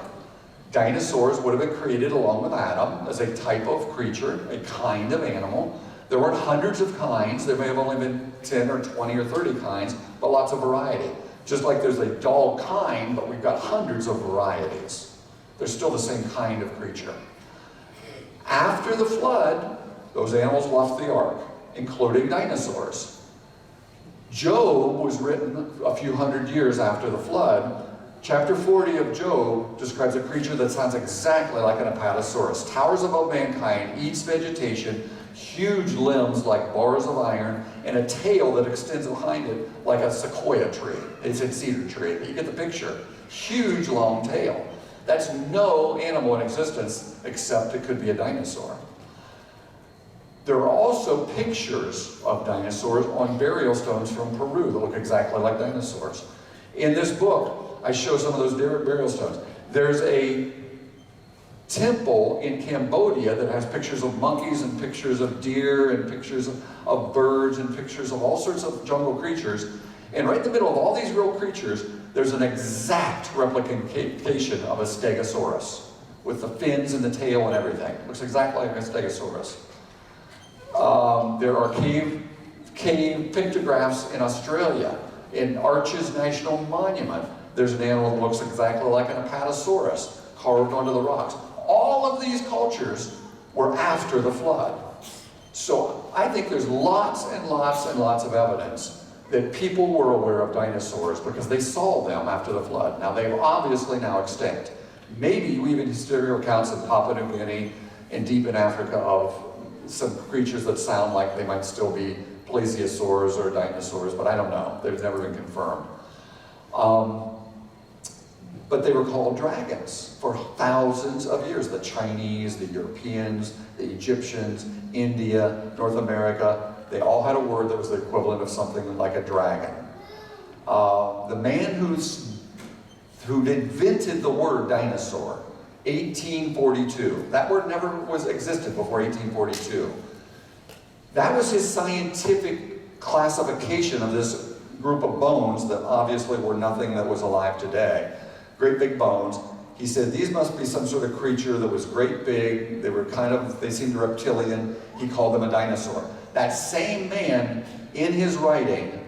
Dinosaurs would have been created along with Adam as a type of creature, a kind of animal. There weren't hundreds of kinds. There may have only been 10 or 20 or 30 kinds, but lots of variety. Just like there's a dull kind, but we've got hundreds of varieties. They're still the same kind of creature. After the flood, those animals left the ark, including dinosaurs. Job was written a few hundred years after the flood. Chapter 40 of Job describes a creature that sounds exactly like an apatosaurus. Towers above mankind, eats vegetation, huge limbs like bars of iron, and a tail that extends behind it like a sequoia tree. It's a cedar tree. You get the picture. Huge long tail. That's no animal in existence except it could be a dinosaur. There are also pictures of dinosaurs on burial stones from Peru that look exactly like dinosaurs. In this book, I show some of those burial stones. There's a temple in Cambodia that has pictures of monkeys and pictures of deer and pictures of birds and pictures of all sorts of jungle creatures. And right in the middle of all these real creatures, there's an exact replication of a stegosaurus with the fins and the tail and everything. It looks exactly like a stegosaurus. There are cave pictographs in Australia. In Arches National Monument, there's an animal that looks exactly like an apatosaurus carved onto the rocks. All of these cultures were after the flood. So I think there's lots and lots and lots of evidence that people were aware of dinosaurs because they saw them after the flood. Now they're obviously now extinct. Maybe we even stereo accounts in Papua New Guinea and deep in Africa of some creatures that sound like they might still be plesiosaurs or dinosaurs, but I don't know. They've never been confirmed. But they were called dragons for thousands of years. The Chinese, the Europeans, the Egyptians, India, North America, they all had a word that was the equivalent of something like a dragon. The man who invented the word dinosaur, 1842. That word never existed before 1842. That was his scientific classification of this group of bones that obviously were nothing that was alive today. Great big bones. He said these must be some sort of creature that was great big. They seemed reptilian. He called them a dinosaur. That same man, in his writing,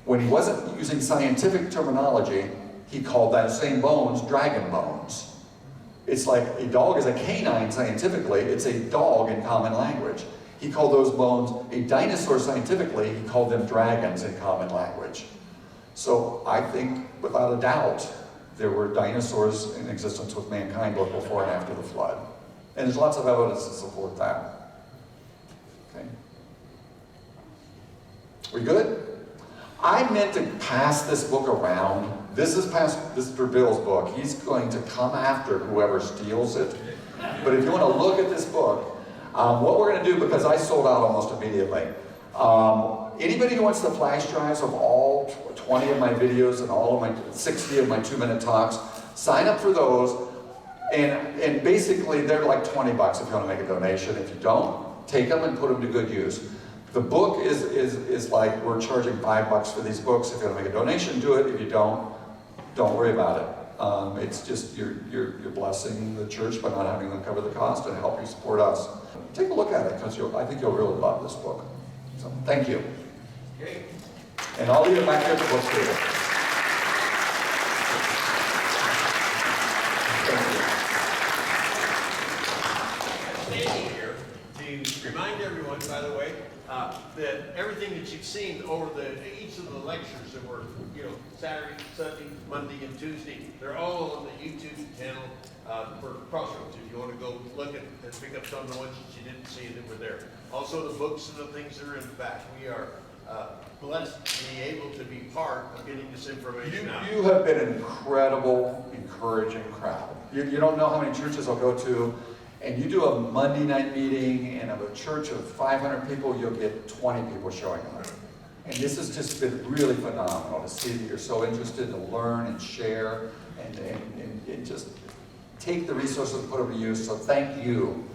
when he wasn't using scientific terminology, he called that same bones dragon bones. It's like a dog is a canine scientifically, it's a dog in common language. He called those bones a dinosaur scientifically, he called them dragons in common language. So I think, without a doubt, there were dinosaurs in existence with mankind both before and after the flood. And there's lots of evidence to support that. Okay? We good? I meant to pass this book around. This is Mr. Bill's book. He's going to come after whoever steals it. But if you want to look at this book, what we're going to do, because I sold out almost immediately, anybody who wants the flash drives of all 20 of my videos and all of my 60 of my 2-minute talks, sign up for those. And basically, they're like $20 if you want to make a donation. If you don't, take them and put them to good use. The book is like, we're charging $5 for these books. If you want to make a donation, do it. If you don't worry about it. It's just you're blessing the church by not having them cover the cost and help you support us. Take a look at it, because I think you'll really love this book. So, thank you. Okay. And I'll leave it back here at the book table. Standing here to remind everyone, by the way, that everything that you've seen over each of the lectures that were, Saturday, Sunday, Monday, and Tuesday, they're all on the YouTube channel for Crossroads. If you want to go look and pick up some of the ones that you didn't see that were there. Also, the books and the things that are in the back. We are blessed to be able to be part of getting this information out. You have been an incredible, encouraging crowd. You don't know how many churches I'll go to, and you do a Monday night meeting, and of a church of 500 people, you'll get 20 people showing up. And this has just been really phenomenal to see that you're so interested to learn and share and just take the resources and put them to use. So thank you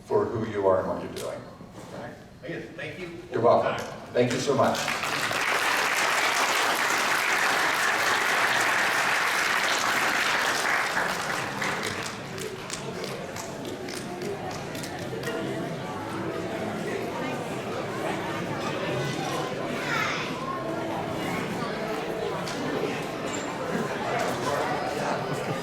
for who you are and what you're doing. Again, thank you. You're welcome. Thank you so much.